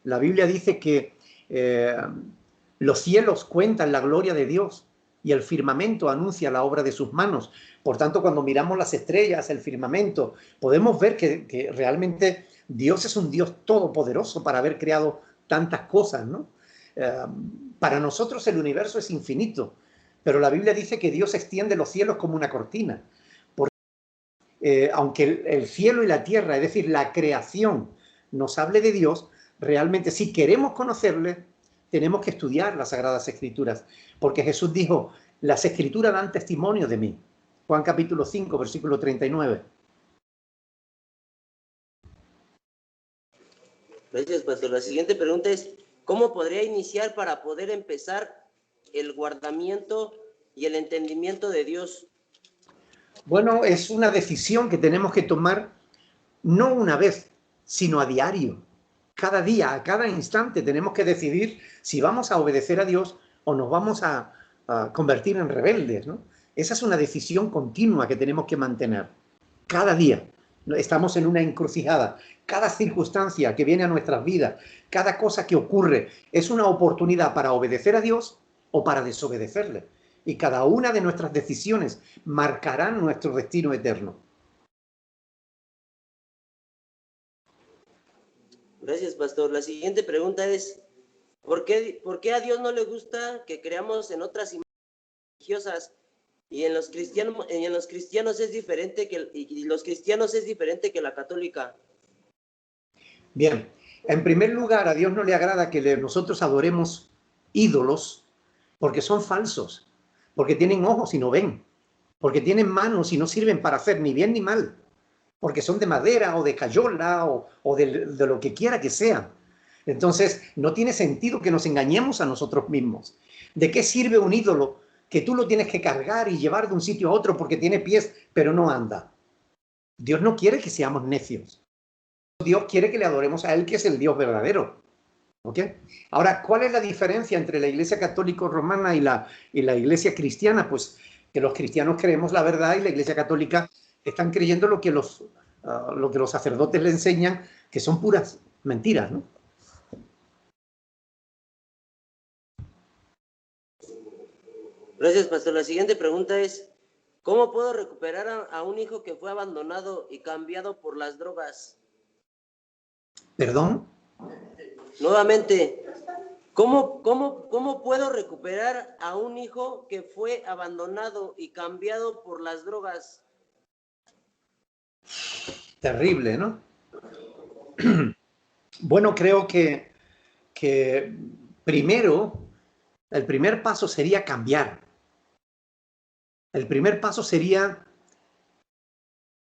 S1: la Biblia dice que los cielos cuentan la gloria de Dios y el firmamento anuncia la obra de sus manos. Por tanto, cuando miramos las estrellas, el firmamento, podemos ver que realmente Dios es un Dios todopoderoso para haber creado tantas cosas, ¿no? Para nosotros el universo es infinito, pero la Biblia dice que Dios extiende los cielos como una cortina. Aunque el cielo y la tierra, es decir, la creación, nos hable de Dios, realmente, si queremos conocerle, tenemos que estudiar las Sagradas Escrituras, porque Jesús dijo, las Escrituras dan testimonio de mí. Juan capítulo 5, versículo 39.
S6: Gracias, pastor. La siguiente pregunta es, ¿cómo podría iniciar para poder empezar el guardamiento y el entendimiento de Dios?
S1: Bueno, es una decisión que tenemos que tomar no una vez, sino a diario. Cada día, a cada instante tenemos que decidir si vamos a obedecer a Dios o nos vamos a convertir en rebeldes, ¿no? Esa es una decisión continua que tenemos que mantener cada día. Estamos en una encrucijada. Cada circunstancia que viene a nuestras vidas, cada cosa que ocurre, es una oportunidad para obedecer a Dios o para desobedecerle. Y cada una de nuestras decisiones marcarán nuestro destino eterno.
S6: Gracias, pastor. La siguiente pregunta es, ¿por qué a Dios no le gusta que creamos en otras imágenes religiosas y en los cristianos es diferente que la católica?
S1: Bien, en primer lugar, a Dios no le agrada que nosotros adoremos ídolos porque son falsos, porque tienen ojos y no ven, porque tienen manos y no sirven para hacer ni bien ni mal, porque son de madera o de cayola o de lo que quiera que sea. Entonces, no tiene sentido que nos engañemos a nosotros mismos. ¿De qué sirve un ídolo que tú lo tienes que cargar y llevar de un sitio a otro porque tiene pies, pero no anda? Dios no quiere que seamos necios. Dios quiere que le adoremos a Él, que es el Dios verdadero. ¿Ok? Ahora, ¿cuál es la diferencia entre la Iglesia Católica Romana y la Iglesia Cristiana? Pues que los cristianos creemos la verdad y la Iglesia Católica están creyendo lo que los sacerdotes le enseñan, que son puras mentiras, ¿no?
S6: Gracias, pastor. La siguiente pregunta es, ¿cómo puedo recuperar a un hijo que fue abandonado y cambiado por las drogas?
S1: ¿Perdón?
S6: Nuevamente, ¿cómo puedo recuperar a un hijo que fue abandonado y cambiado por las drogas?
S1: Terrible, ¿no? Bueno, creo que primero, el primer paso sería cambiar. El primer paso sería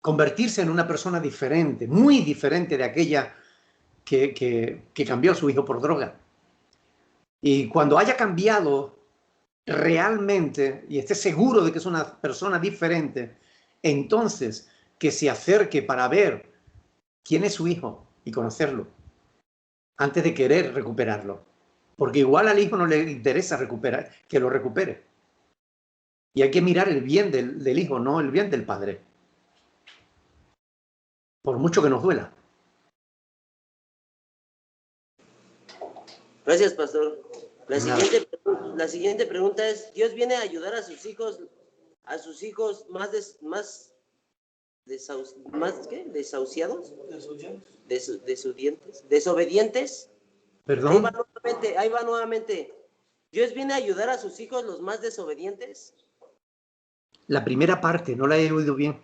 S1: convertirse en una persona diferente, muy diferente de aquella que cambió a su hijo por droga. Y cuando haya cambiado realmente y esté seguro de que es una persona diferente, entonces que se acerque para ver quién es su hijo y conocerlo antes de querer recuperarlo. Porque igual al hijo no le interesa que lo recupere. Y hay que mirar el bien del hijo, no el bien del padre. Por mucho que nos duela.
S6: Gracias, pastor. La siguiente pregunta es, ¿Dios viene a ayudar a sus hijos desahuciados? ¿Desobedientes?
S1: ¿Perdón?
S6: Ahí va nuevamente. ¿Dios viene a ayudar a sus hijos los más desobedientes?
S1: La primera parte, no la he oído bien.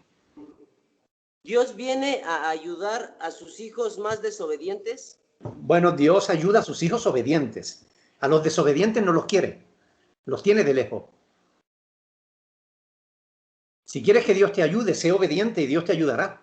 S6: ¿Dios viene a ayudar a sus hijos más desobedientes?
S1: Bueno, Dios ayuda a sus hijos obedientes. A los desobedientes no los quiere. Los tiene de lejos. Si quieres que Dios te ayude, sé obediente y Dios te ayudará.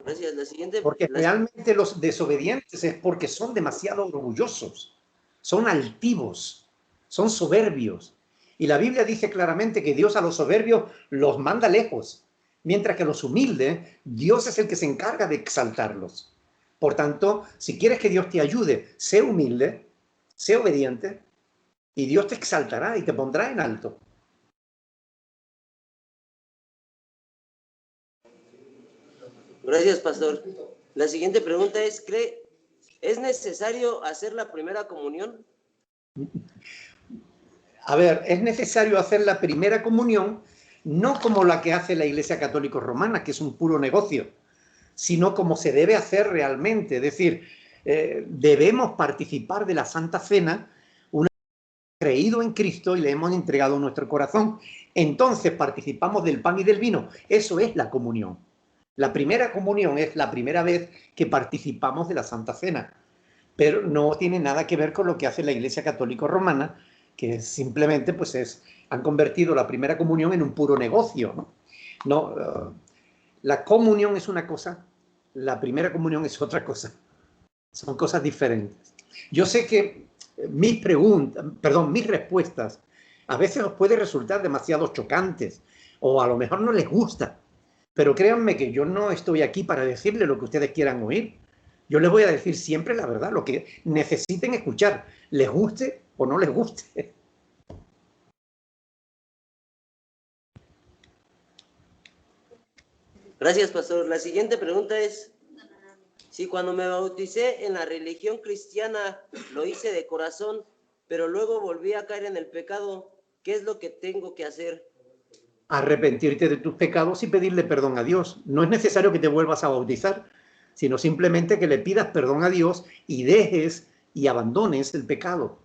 S6: Gracias. La siguiente.
S1: Porque realmente los desobedientes es porque son demasiado orgullosos, son altivos, son soberbios. Y la Biblia dice claramente que Dios a los soberbios los manda lejos, mientras que a los humildes, Dios es el que se encarga de exaltarlos. Por tanto, si quieres que Dios te ayude, sé humilde, sé obediente, y Dios te exaltará y te pondrá en alto.
S6: Gracias, pastor. La siguiente pregunta es, ¿es necesario hacer la primera comunión?
S1: A ver, es necesario hacer la primera comunión, no como la que hace la Iglesia Católica Romana, que es un puro negocio, sino como se debe hacer realmente. Es decir, debemos participar de la Santa Cena, una vez creído en Cristo y le hemos entregado nuestro corazón. Entonces participamos del pan y del vino. Eso es la comunión. La primera comunión es la primera vez que participamos de la Santa Cena, pero no tiene nada que ver con lo que hace la Iglesia Católica Romana, que simplemente pues han convertido la primera comunión en un puro negocio, ¿no? No, la comunión es una cosa, la primera comunión es otra cosa. Son cosas diferentes. Yo sé que mis respuestas a veces os pueden resultar demasiado chocantes o a lo mejor no les gusta, pero créanme que yo no estoy aquí para decirle lo que ustedes quieran oír. Yo les voy a decir siempre la verdad, lo que necesiten escuchar, les guste o no les guste.
S6: Gracias, pastor. La siguiente pregunta es, si cuando me bauticé en la religión cristiana lo hice de corazón, pero luego volví a caer en el pecado, ¿qué es lo que tengo que hacer?
S1: Arrepentirte de tus pecados y pedirle perdón a Dios. No es necesario que te vuelvas a bautizar, sino simplemente que le pidas perdón a Dios y dejes y abandones el pecado.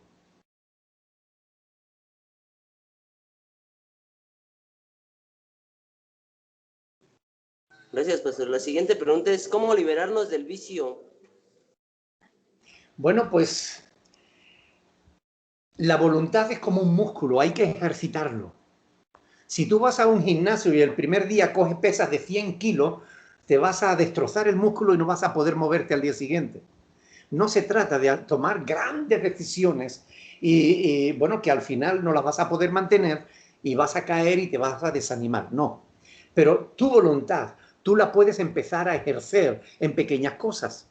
S6: Gracias, pastor. La siguiente pregunta es, ¿cómo liberarnos del vicio?
S1: Bueno, pues la voluntad es como un músculo, hay que ejercitarlo. Si tú vas a un gimnasio y el primer día coges pesas de 100 kilos, te vas a destrozar el músculo y no vas a poder moverte al día siguiente. No se trata de tomar grandes decisiones y bueno, que al final no las vas a poder mantener y vas a caer y te vas a desanimar. No. Pero tu voluntad, tú la puedes empezar a ejercer en pequeñas cosas.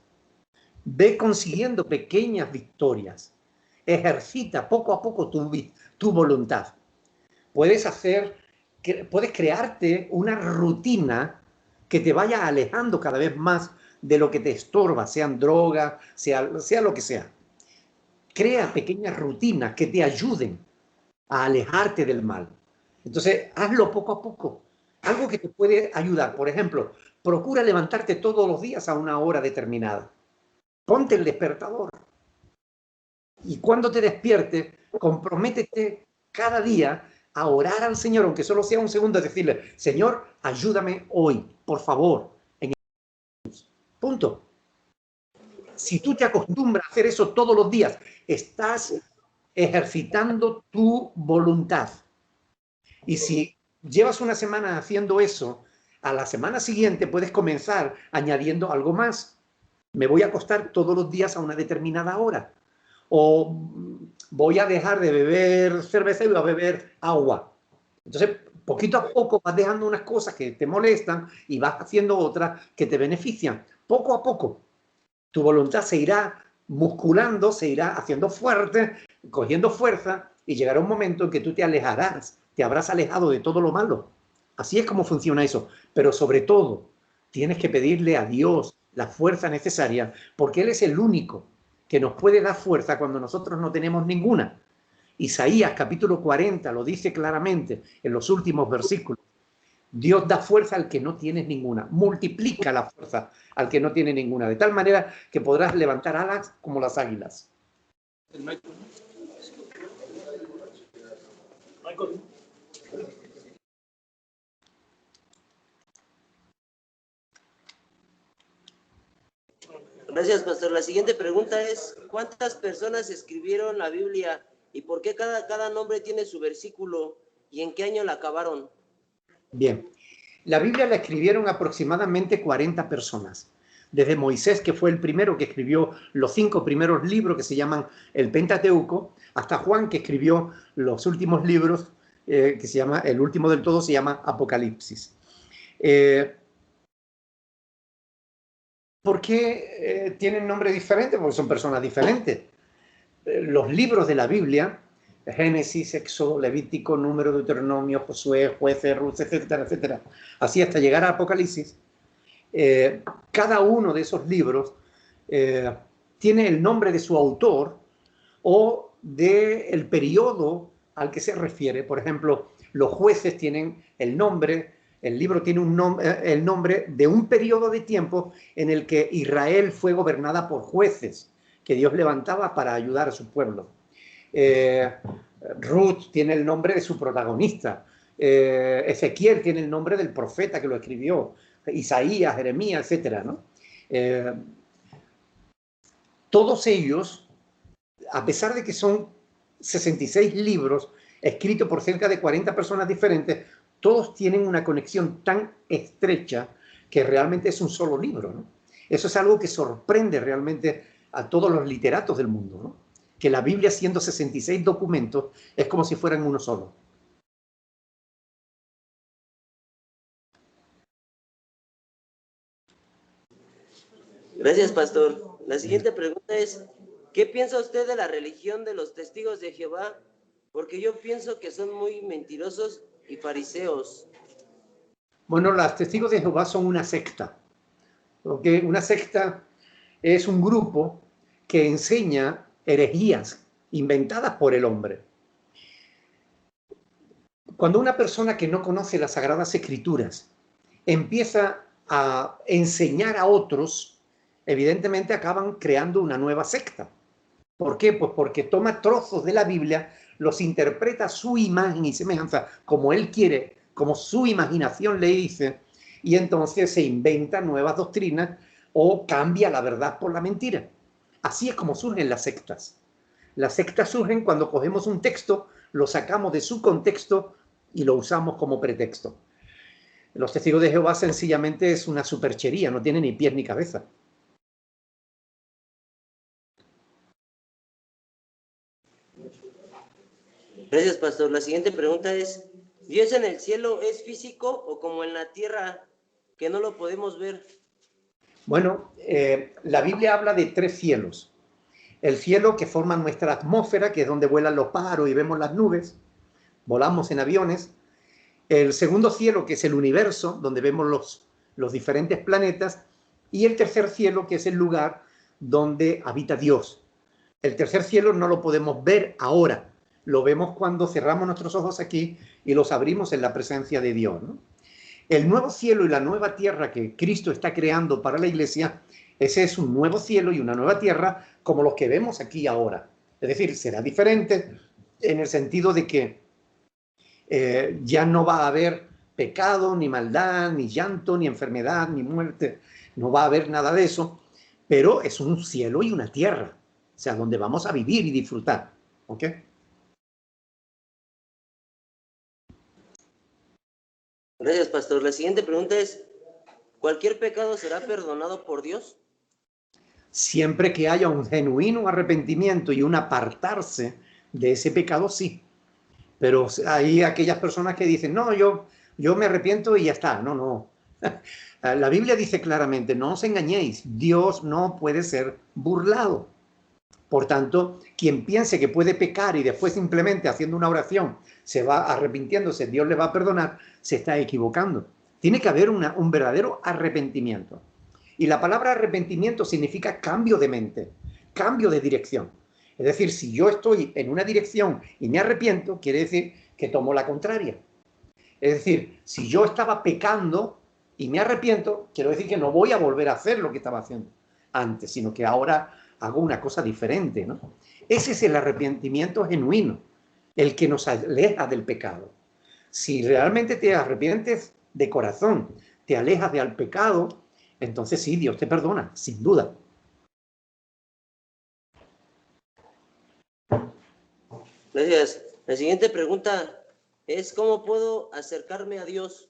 S1: Ve consiguiendo pequeñas victorias. Ejercita poco a poco tu voluntad. Puedes crearte una rutina que te vaya alejando cada vez más de lo que te estorba, sean drogas, sea lo que sea. Crea pequeñas rutinas que te ayuden a alejarte del mal. Entonces, hazlo poco a poco. Algo que te puede ayudar, por ejemplo, procura levantarte todos los días a una hora determinada. Ponte el despertador. Y cuando te despiertes, comprométete cada día a orar al Señor, aunque solo sea un segundo, decirle, Señor, ayúdame hoy, por favor. Punto. Si tú te acostumbras a hacer eso todos los días, estás ejercitando tu voluntad. Y si llevas una semana haciendo eso, a la semana siguiente puedes comenzar añadiendo algo más. Me voy a acostar todos los días a una determinada hora. O voy a dejar de beber cerveza y voy a beber agua. Entonces, poquito a poco vas dejando unas cosas que te molestan y vas haciendo otras que te benefician. Poco a poco, tu voluntad se irá musculando, se irá haciendo fuerte, cogiendo fuerza y llegará un momento en que tú te alejarás, te habrás alejado de todo lo malo. Así es como funciona eso. Pero sobre todo, tienes que pedirle a Dios la fuerza necesaria porque Él es el único que nos puede dar fuerza cuando nosotros no tenemos ninguna. Isaías capítulo 40 lo dice claramente en los últimos versículos. Dios da fuerza al que no tiene ninguna, multiplica la fuerza al que no tiene ninguna, de tal manera que podrás levantar alas como las águilas.
S6: Gracias, pastor. La siguiente pregunta es, ¿cuántas personas escribieron la Biblia y por qué cada nombre tiene su versículo y en qué año la acabaron?
S1: Bien, la Biblia la escribieron aproximadamente 40 personas. Desde Moisés, que fue el primero que escribió los 5 primeros libros que se llaman el Pentateuco, hasta Juan, que escribió los últimos libros, que se llama, el último del todo se llama Apocalipsis. ¿Por qué tienen nombres diferentes? Porque son personas diferentes. Los libros de la Biblia, Génesis, Éxodo, Levítico, Número, Deuteronomio, Josué, Jueces, Ruth, etcétera, etcétera, así hasta llegar a Apocalipsis, cada uno de esos libros tiene el nombre de su autor o del periodo al que se refiere. Por ejemplo, los Jueces tienen el nombre, el libro tiene el nombre de un periodo de tiempo en el que Israel fue gobernada por jueces que Dios levantaba para ayudar a su pueblo. Ruth tiene el nombre de su protagonista, Ezequiel tiene el nombre del profeta que lo escribió, Isaías, Jeremías, etcétera, ¿no? Todos ellos, a pesar de que son 66 libros escritos por cerca de 40 personas diferentes, todos tienen una conexión tan estrecha que realmente es un solo libro, ¿no? Eso es algo que sorprende realmente a todos los literatos del mundo, ¿no? Que la Biblia, siendo 66 documentos, es como si fueran uno solo.
S6: Gracias, pastor. La siguiente pregunta es, ¿qué piensa usted de la religión de los testigos de Jehová? Porque yo pienso que son muy mentirosos y fariseos.
S1: Bueno, los testigos de Jehová son una secta. ¿Okay? Una secta es un grupo que enseña herejías inventadas por el hombre. Cuando una persona que no conoce las Sagradas Escrituras empieza a enseñar a otros, evidentemente acaban creando una nueva secta. ¿Por qué? Pues porque toma trozos de la Biblia, los interpreta a su imagen y semejanza, como él quiere, como su imaginación le dice, y entonces se inventa nuevas doctrinas o cambia la verdad por la mentira. Así es como surgen las sectas. Las sectas surgen cuando cogemos un texto, lo sacamos de su contexto y lo usamos como pretexto. Los testigos de Jehová sencillamente es una superchería, no tiene ni pies ni cabeza.
S6: Gracias, pastor. La siguiente pregunta es, ¿Dios en el cielo es físico o como en la tierra que no lo podemos ver?
S1: Bueno, la Biblia habla de 3 cielos. El cielo que forma nuestra atmósfera, que es donde vuelan los pájaros y vemos las nubes, volamos en aviones. El segundo cielo, que es el universo, donde vemos los diferentes planetas. Y el tercer cielo, que es el lugar donde habita Dios. El tercer cielo no lo podemos ver ahora. Lo vemos cuando cerramos nuestros ojos aquí y los abrimos en la presencia de Dios, ¿no? El nuevo cielo y la nueva tierra que Cristo está creando para la iglesia, ese es un nuevo cielo y una nueva tierra como los que vemos aquí ahora. Es decir, será diferente en el sentido de que ya no va a haber pecado, ni maldad, ni llanto, ni enfermedad, ni muerte. No va a haber nada de eso, pero es un cielo y una tierra, o sea, donde vamos a vivir y disfrutar. ¿Ok?
S6: Gracias, pastor. La siguiente pregunta es, ¿cualquier pecado será perdonado por Dios?
S1: Siempre que haya un genuino arrepentimiento y un apartarse de ese pecado, sí. Pero hay aquellas personas que dicen, no, yo me arrepiento y ya está. No, no. La Biblia dice claramente, no os engañéis, Dios no puede ser burlado. Por tanto, quien piense que puede pecar y después simplemente haciendo una oración se va arrepintiéndose, Dios le va a perdonar, se está equivocando. Tiene que haber un verdadero arrepentimiento. Y la palabra arrepentimiento significa cambio de mente, cambio de dirección. Es decir, si yo estoy en una dirección y me arrepiento, quiere decir que tomo la contraria. Es decir, si yo estaba pecando y me arrepiento, quiero decir que no voy a volver a hacer lo que estaba haciendo antes, sino que ahora hago una cosa diferente, ¿no? Ese es el arrepentimiento genuino, el que nos aleja del pecado. Si realmente te arrepientes de corazón, te alejas del pecado, entonces sí, Dios te perdona, sin duda.
S6: Gracias. La siguiente pregunta es, ¿cómo puedo acercarme a Dios?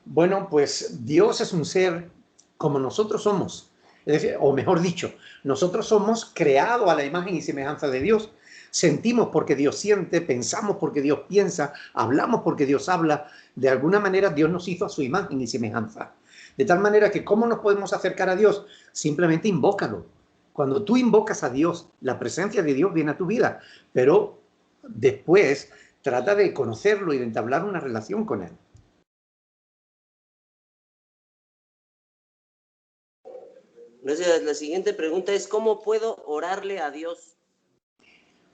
S1: Bueno, pues Dios es un ser como nosotros somos. Es decir, o mejor dicho, nosotros somos creados a la imagen y semejanza de Dios. Sentimos porque Dios siente, pensamos porque Dios piensa, hablamos porque Dios habla. De alguna manera Dios nos hizo a su imagen y semejanza. De tal manera que ¿cómo nos podemos acercar a Dios? Simplemente invócalo. Cuando tú invocas a Dios, la presencia de Dios viene a tu vida. Pero después trata de conocerlo y de entablar una relación con Él.
S6: Gracias. La siguiente pregunta es, ¿cómo puedo orarle a Dios?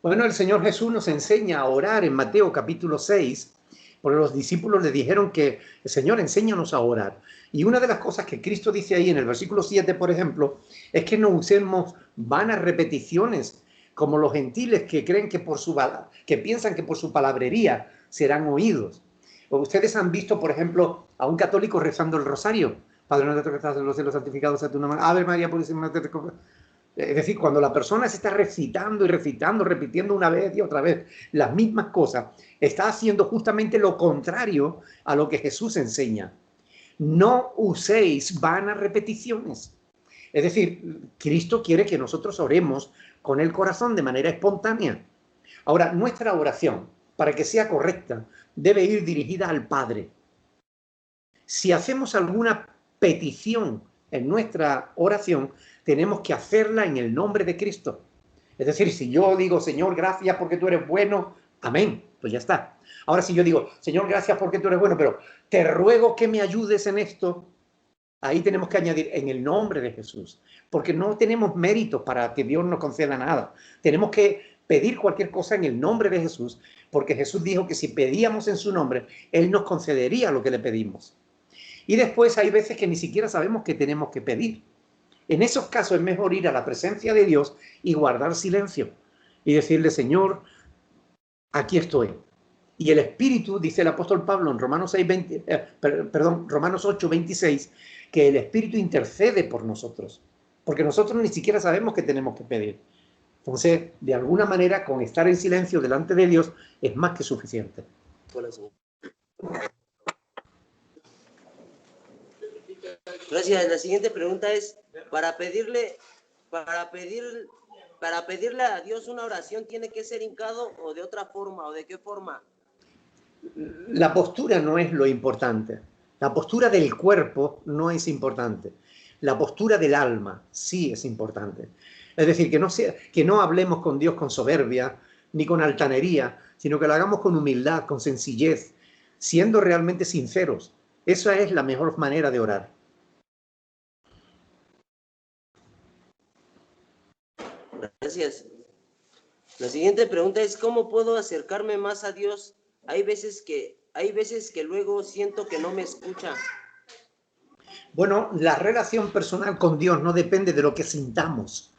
S1: Bueno, el Señor Jesús nos enseña a orar en Mateo capítulo 6, porque los discípulos le dijeron que, Señor, enséñanos a orar. Y una de las cosas que Cristo dice ahí en el versículo 7, por ejemplo, es que no usemos vanas repeticiones como los gentiles que creen que piensan que por su palabrería serán oídos. Ustedes han visto, por ejemplo, a un católico rezando el rosario. Padre nuestro que estás en los cielos, santificado sea tu nombre. Ave María Purísima. Es decir, cuando la persona se está recitando y recitando, repitiendo una vez y otra vez las mismas cosas, está haciendo justamente lo contrario a lo que Jesús enseña. No uséis vanas repeticiones. Es decir, Cristo quiere que nosotros oremos con el corazón de manera espontánea. Ahora, nuestra oración, para que sea correcta, debe ir dirigida al Padre. Si hacemos alguna petición en nuestra oración, tenemos que hacerla en el nombre de Cristo. Es decir, si yo digo, Señor, gracias porque tú eres bueno, amén, pues ya está. Ahora, si yo digo, Señor, gracias porque tú eres bueno, pero te ruego que me ayudes en esto, ahí tenemos que añadir en el nombre de Jesús, porque no tenemos méritos para que Dios nos conceda nada. Tenemos que pedir cualquier cosa en el nombre de Jesús, porque Jesús dijo que si pedíamos en su nombre, Él nos concedería lo que le pedimos. Y después hay veces que ni siquiera sabemos qué tenemos que pedir. En esos casos es mejor ir a la presencia de Dios y guardar silencio y decirle, Señor, aquí estoy. Y el Espíritu, dice el apóstol Pablo en Romanos 8:26, que el Espíritu intercede por nosotros, porque nosotros ni siquiera sabemos qué tenemos que pedir. Entonces, de alguna manera, con estar en silencio delante de Dios es más que suficiente.
S6: Gracias. La siguiente pregunta es, para pedirle a Dios una oración, ¿tiene que ser hincado o de otra forma o de qué forma?
S1: La postura no es lo importante. La postura del cuerpo no es importante. La postura del alma sí es importante. Es decir, que no hablemos con Dios con soberbia ni con altanería, sino que lo hagamos con humildad, con sencillez, siendo realmente sinceros. Esa es la mejor manera de orar.
S6: Gracias. La siguiente pregunta es, ¿cómo puedo acercarme más a Dios? Hay veces que luego siento que no me escucha.
S1: Bueno, la relación personal con Dios no depende de lo que sintamos,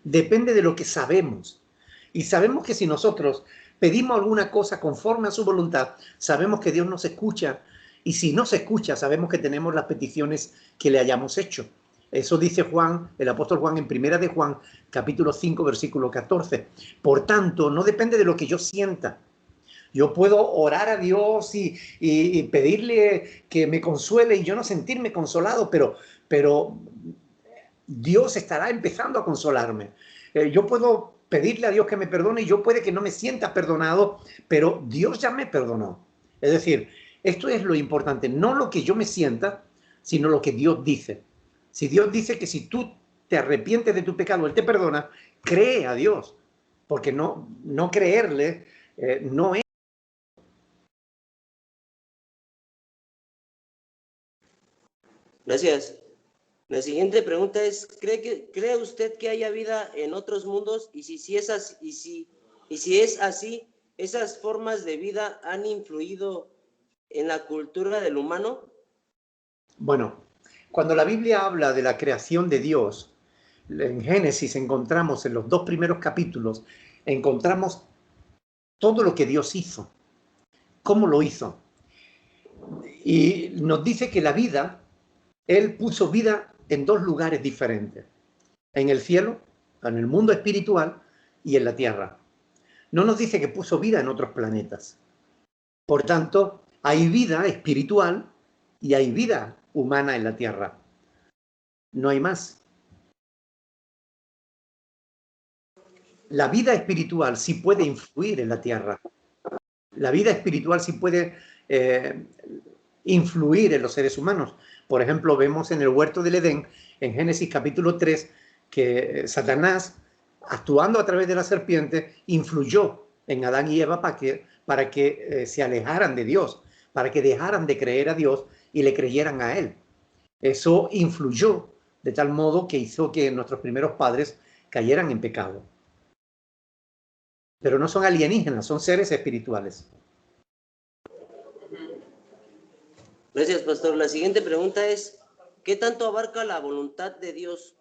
S1: depende de lo que sabemos. Y sabemos que si nosotros pedimos alguna cosa conforme a su voluntad, sabemos que Dios nos escucha. Y si no se escucha, sabemos que tenemos las peticiones que le hayamos hecho. Eso dice Juan, el apóstol Juan en Primera de Juan, capítulo 5, versículo 14. Por tanto, no depende de lo que yo sienta. Yo puedo orar a Dios y pedirle que me consuele y yo no sentirme consolado, pero Dios estará empezando a consolarme. Yo puedo pedirle a Dios que me perdone y yo puede que no me sienta perdonado, pero Dios ya me perdonó. Es decir, esto es lo importante, no lo que yo me sienta, sino lo que Dios dice. Si Dios dice que si tú te arrepientes de tu pecado, Él te perdona, cree a Dios, porque no creerle no es.
S6: Gracias. La siguiente pregunta es, ¿cree usted que haya vida en otros mundos? Y si es así, ¿esas formas de vida han influido en la cultura del humano?
S1: Bueno, cuando la Biblia habla de la creación de Dios, en Génesis encontramos en los 2 primeros capítulos, encontramos todo lo que Dios hizo, cómo lo hizo. Y nos dice que la vida, Él puso vida en 2 lugares diferentes, en el cielo, en el mundo espiritual y en la tierra. No nos dice que puso vida en otros planetas. Por tanto, hay vida espiritual y hay vida humana en la tierra. No hay más. La vida espiritual sí puede influir en la tierra. La vida espiritual sí puede influir en los seres humanos. Por ejemplo, vemos en el huerto del Edén, en Génesis capítulo 3, que Satanás, actuando a través de la serpiente, influyó en Adán y Eva para que se alejaran de Dios, para que dejaran de creer a Dios y le creyeran a Él. Eso influyó de tal modo que hizo que nuestros primeros padres cayeran en pecado. Pero no son alienígenas, son seres espirituales.
S6: Gracias, pastor. La siguiente pregunta es, ¿qué tanto abarca la voluntad de Dios?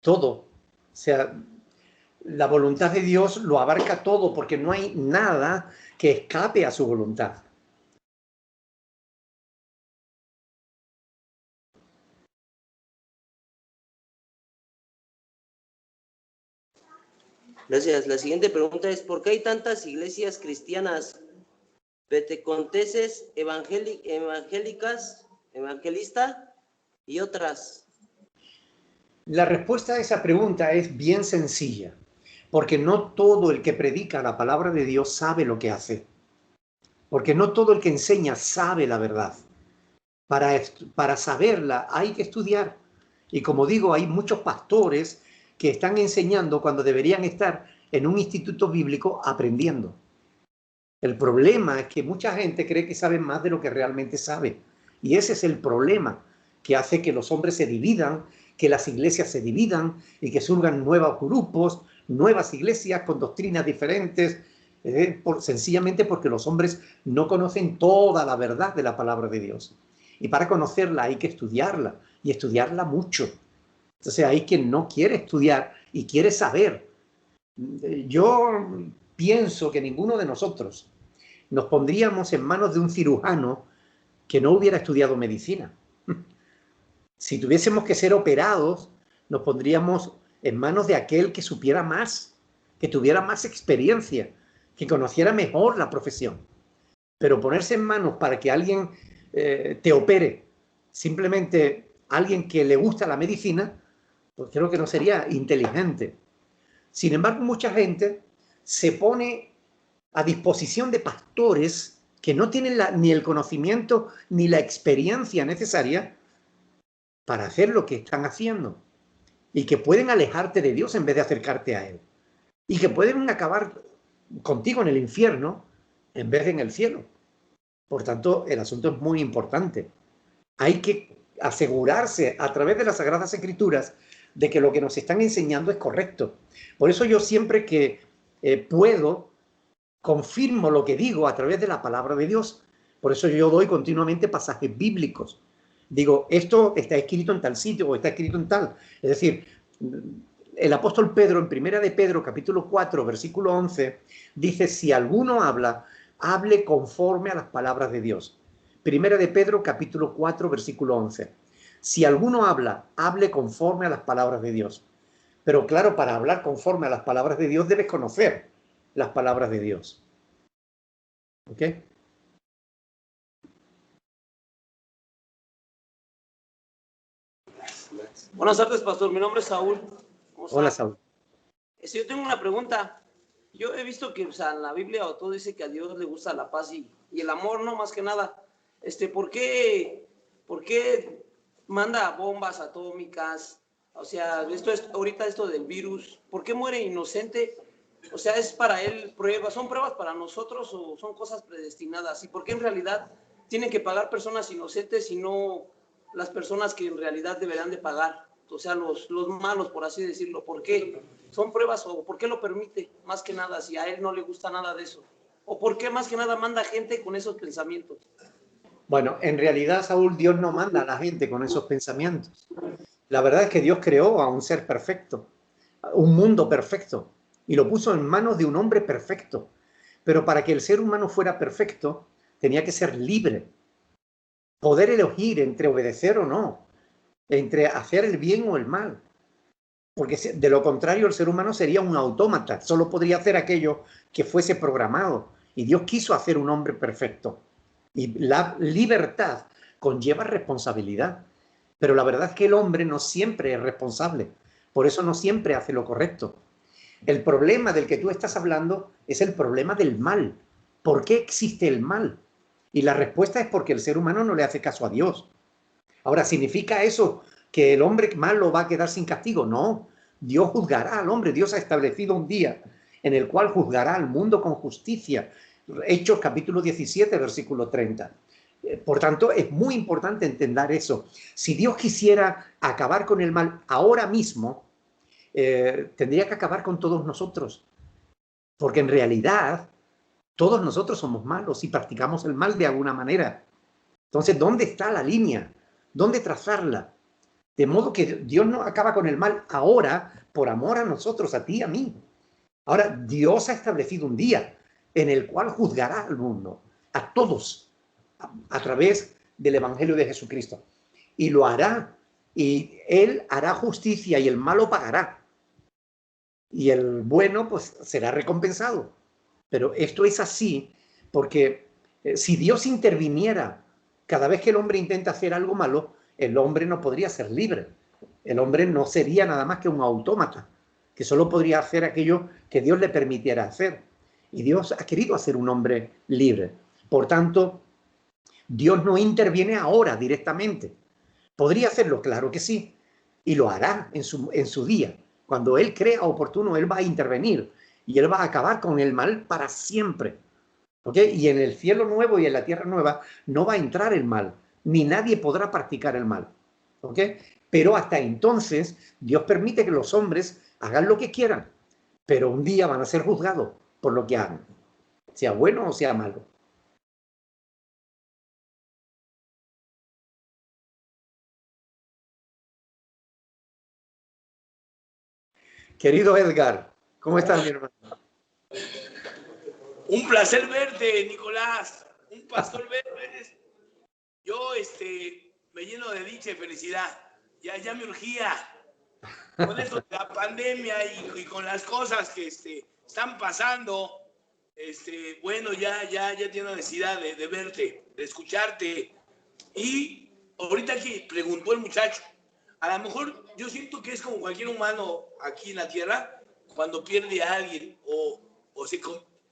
S1: Todo. O sea, la voluntad de Dios lo abarca todo, porque no hay nada que escape a su voluntad.
S6: Gracias. La siguiente pregunta es, ¿por qué hay tantas iglesias cristianas, pentecostés, evangélicas, evangelista y otras?
S1: La respuesta a esa pregunta es bien sencilla, porque no todo el que predica la palabra de Dios sabe lo que hace, porque no todo el que enseña sabe la verdad. Para saberla hay que estudiar. Y como digo, hay muchos pastores que están enseñando cuando deberían estar en un instituto bíblico aprendiendo. El problema es que mucha gente cree que sabe más de lo que realmente sabe. Y ese es el problema que hace que los hombres se dividan, que las iglesias se dividan y que surjan nuevos grupos, nuevas iglesias con doctrinas diferentes, sencillamente porque los hombres no conocen toda la verdad de la palabra de Dios. Y para conocerla hay que estudiarla, y estudiarla mucho. Entonces hay quien no quiere estudiar y quiere saber. Yo pienso que ninguno de nosotros nos pondríamos en manos de un cirujano que no hubiera estudiado medicina. Si tuviésemos que ser operados, nos pondríamos en manos de aquel que supiera más, que tuviera más experiencia, que conociera mejor la profesión. Pero ponerse en manos para que alguien te opere, simplemente alguien que le gusta la medicina, pues creo que no sería inteligente. Sin embargo, mucha gente se pone a disposición de pastores que no tienen ni el conocimiento ni la experiencia necesaria para hacer lo que están haciendo, y que pueden alejarte de Dios en vez de acercarte a Él, y que pueden acabar contigo en el infierno en vez de en el cielo. Por tanto, el asunto es muy importante. Hay que asegurarse a través de las Sagradas Escrituras de que lo que nos están enseñando es correcto. Por eso yo siempre que puedo, confirmo lo que digo a través de la palabra de Dios. Por eso yo doy continuamente pasajes bíblicos. Digo, esto está escrito en tal sitio o está escrito en tal. Es decir, el apóstol Pedro, en Primera de Pedro, capítulo 4, versículo 11, dice, si alguno habla, hable conforme a las palabras de Dios. Primera de Pedro, capítulo 4, versículo 11. Si alguno habla, hable conforme a las palabras de Dios. Pero claro, para hablar conforme a las palabras de Dios, debes conocer las palabras de Dios. ¿Ok?
S4: Buenas tardes, pastor. Mi nombre es Saúl.
S1: Hola, Saúl.
S4: Yo tengo una pregunta. Yo he visto que, en la Biblia o todo dice que a Dios le gusta la paz y el amor, ¿no? Más que nada. ¿Por qué manda bombas atómicas? O sea, ahorita esto del virus, ¿por qué muere inocente? O sea, ¿es para él pruebas? ¿Son pruebas para nosotros o son cosas predestinadas? ¿Y por qué en realidad tienen que pagar personas inocentes y no las personas que en realidad deberán de pagar? O sea, los malos, por así decirlo. ¿Por qué? ¿Son pruebas o por qué lo permite? Más que nada, si a él no le gusta nada de eso. ¿O por qué más que nada manda gente con esos pensamientos?
S1: Bueno, en realidad, Saúl, Dios no manda a la gente con esos pensamientos. La verdad es que Dios creó a un ser perfecto, un mundo perfecto, y lo puso en manos de un hombre perfecto. Pero para que el ser humano fuera perfecto, tenía que ser libre, poder elegir entre obedecer o no, entre hacer el bien o el mal. Porque de lo contrario el ser humano sería un autómata, solo podría hacer aquello que fuese programado. Y Dios quiso hacer un hombre perfecto. Y la libertad conlleva responsabilidad. Pero la verdad es que el hombre no siempre es responsable. Por eso no siempre hace lo correcto. El problema del que tú estás hablando es el problema del mal. ¿Por qué existe el mal? Y la respuesta es porque el ser humano no le hace caso a Dios. Ahora, ¿significa eso que el hombre malo va a quedar sin castigo? No, Dios juzgará al hombre. Dios ha establecido un día en el cual juzgará al mundo con justicia. Hechos capítulo 17, versículo 30. Por tanto, es muy importante entender eso. Si Dios quisiera acabar con el mal ahora mismo, tendría que acabar con todos nosotros. Porque en realidad, todos nosotros somos malos y practicamos el mal de alguna manera. Entonces, ¿dónde está la línea? ¿Dónde trazarla? De modo que Dios no acaba con el mal ahora por amor a nosotros, a ti, a mí. Ahora, Dios ha establecido un día en el cual juzgará al mundo, a todos, a través del Evangelio de Jesucristo. Y lo hará, y Él hará justicia y el malo pagará. Y el bueno, pues, será recompensado. Pero esto es así porque si Dios interviniera cada vez que el hombre intenta hacer algo malo, el hombre no podría ser libre. El hombre no sería nada más que un autómata, que solo podría hacer aquello que Dios le permitiera hacer. Y Dios ha querido hacer un hombre libre. Por tanto, Dios no interviene ahora directamente. ¿Podría hacerlo? Claro que sí. Y lo hará en su día. Cuando Él crea oportuno, Él va a intervenir. Y Él va a acabar con el mal para siempre. ¿Ok? Y en el cielo nuevo y en la tierra nueva no va a entrar el mal. Ni nadie podrá practicar el mal. ¿Ok? Pero hasta entonces, Dios permite que los hombres hagan lo que quieran. Pero un día van a ser juzgados por lo que hagan. Sea bueno o sea malo. Querido Edgar, ¿cómo estás, mi hermano?
S8: Un placer verte, Nicolás. Un pastor verde. Yo me lleno de dicha y felicidad. Ya me urgía. Con esto de la pandemia y con las cosas que están pasando, bueno, ya tengo necesidad de verte, de escucharte. Y ahorita que preguntó el muchacho, a lo mejor yo siento que es como cualquier humano aquí en la tierra, cuando pierde a alguien o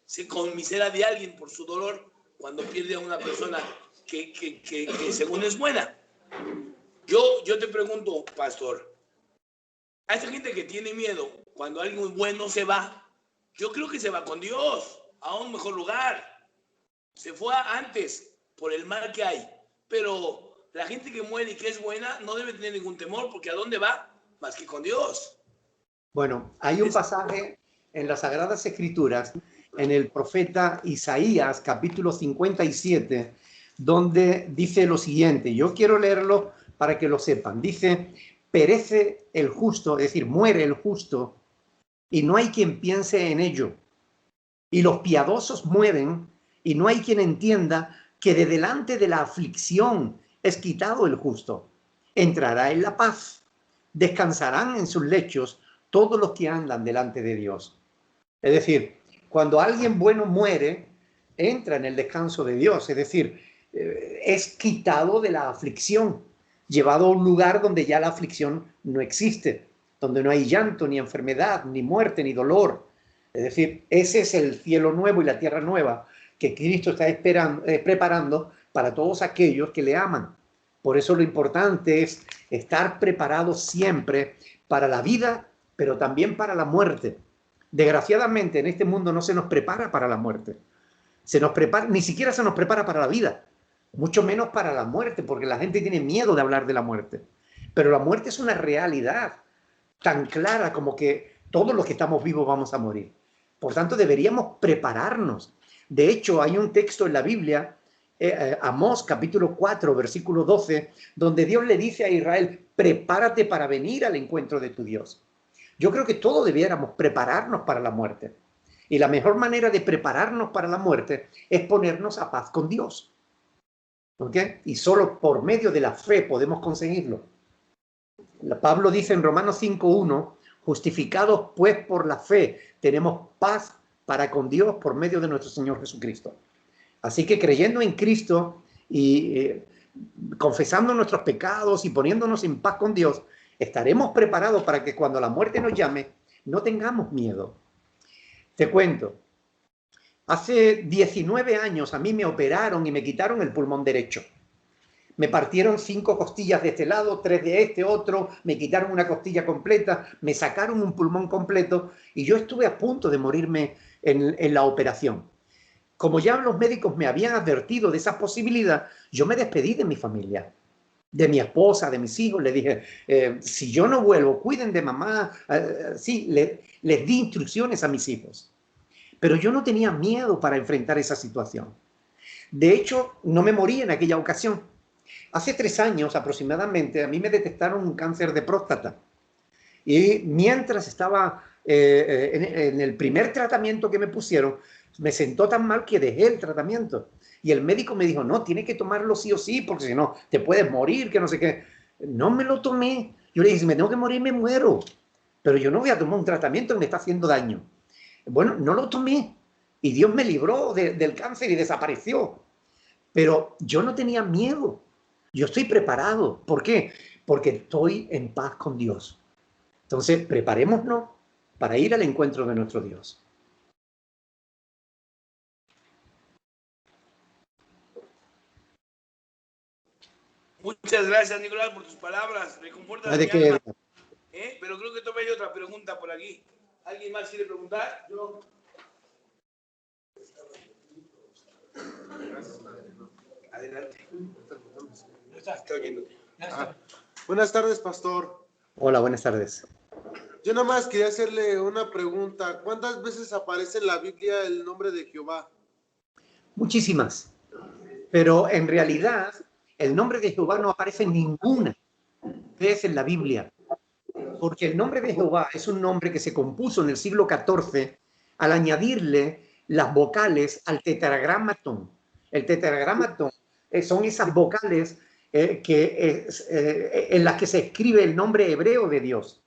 S8: se conmisera de alguien por su dolor, cuando pierde a una persona que según es buena. Yo te pregunto, pastor, a esta gente que tiene miedo, cuando alguien bueno se va, yo creo que se va con Dios a un mejor lugar. Se fue antes por el mal que hay, pero la gente que muere y que es buena no debe tener ningún temor, porque ¿a dónde va? Más que con Dios.
S1: Bueno, hay un pasaje en las Sagradas Escrituras, en el profeta Isaías, capítulo 57, donde dice lo siguiente. Yo quiero leerlo para que lo sepan. Dice: perece el justo, es decir, muere el justo, y no hay quien piense en ello. Y los piadosos mueren, y no hay quien entienda que de delante de la aflicción es quitado el justo. Entrará en la paz, descansarán en sus lechos todos los que andan delante de Dios. Es decir, cuando alguien bueno muere, entra en el descanso de Dios, es decir, es quitado de la aflicción, llevado a un lugar donde ya la aflicción no existe, donde no hay llanto, ni enfermedad, ni muerte, ni dolor. Es decir, ese es el cielo nuevo y la tierra nueva que Cristo está preparando para todos aquellos que le aman. Por eso lo importante es estar preparados siempre para la vida, pero también para la muerte. Desgraciadamente, en este mundo no se nos prepara para la muerte. Ni siquiera se nos prepara para la vida, mucho menos para la muerte, porque la gente tiene miedo de hablar de la muerte. Pero la muerte es una realidad tan clara como que todos los que estamos vivos vamos a morir. Por tanto, deberíamos prepararnos. De hecho, hay un texto en la Biblia, Amós capítulo 4, versículo 12, donde Dios le dice a Israel: prepárate para venir al encuentro de tu Dios. Yo creo que todos debiéramos prepararnos para la muerte. Y la mejor manera de prepararnos para la muerte es ponernos a paz con Dios. ¿Ok? Y solo por medio de la fe podemos conseguirlo. Pablo dice en Romanos 5:1, justificados pues por la fe, tenemos paz para con Dios por medio de nuestro Señor Jesucristo. Así que creyendo en Cristo y confesando nuestros pecados y poniéndonos en paz con Dios, estaremos preparados para que cuando la muerte nos llame, no tengamos miedo. Te cuento, hace 19 años a mí me operaron y me quitaron el pulmón derecho. Me partieron 5 costillas de este lado, 3 de este otro, me quitaron una costilla completa, me sacaron un pulmón completo y yo estuve a punto de morirme en la operación. Como ya los médicos me habían advertido de esa posibilidad, yo me despedí de mi familia, de mi esposa, de mis hijos. Les dije, si yo no vuelvo, cuiden de mamá. Sí, les di instrucciones a mis hijos. Pero yo no tenía miedo para enfrentar esa situación. De hecho, no me morí en aquella ocasión. Hace 3 años aproximadamente a mí me detectaron un cáncer de próstata. Y mientras estaba en el primer tratamiento que me pusieron, me sentó tan mal que dejé el tratamiento. Y el médico me dijo, no, tienes que tomarlo sí o sí, porque si no, te puedes morir, que no sé qué. No me lo tomé. Yo le dije, si me tengo que morir, me muero. Pero yo no voy a tomar un tratamiento que me está haciendo daño. Bueno, no lo tomé. Y Dios me libró del cáncer y desapareció. Pero yo no tenía miedo. Yo estoy preparado. ¿Por qué? Porque estoy en paz con Dios. Entonces, preparémonos para ir al encuentro de nuestro Dios.
S8: Muchas gracias, Nicolás, por tus palabras. Reconfortas mi alma. Pero creo que todavía hay otra pregunta por aquí. ¿Alguien más quiere preguntar? Yo. Adelante. Está oyéndote.
S9: Buenas tardes, pastor.
S1: Hola, buenas tardes.
S9: Yo nada más quería hacerle una pregunta. ¿Cuántas veces aparece en la Biblia el nombre de Jehová?
S1: Muchísimas. Pero en realidad, el nombre de Jehová no aparece ninguna vez en la Biblia. Porque el nombre de Jehová es un nombre que se compuso en el siglo XIV al añadirle las vocales al tetragramatón. El tetragramatón son esas vocales en las que se escribe el nombre hebreo de Dios.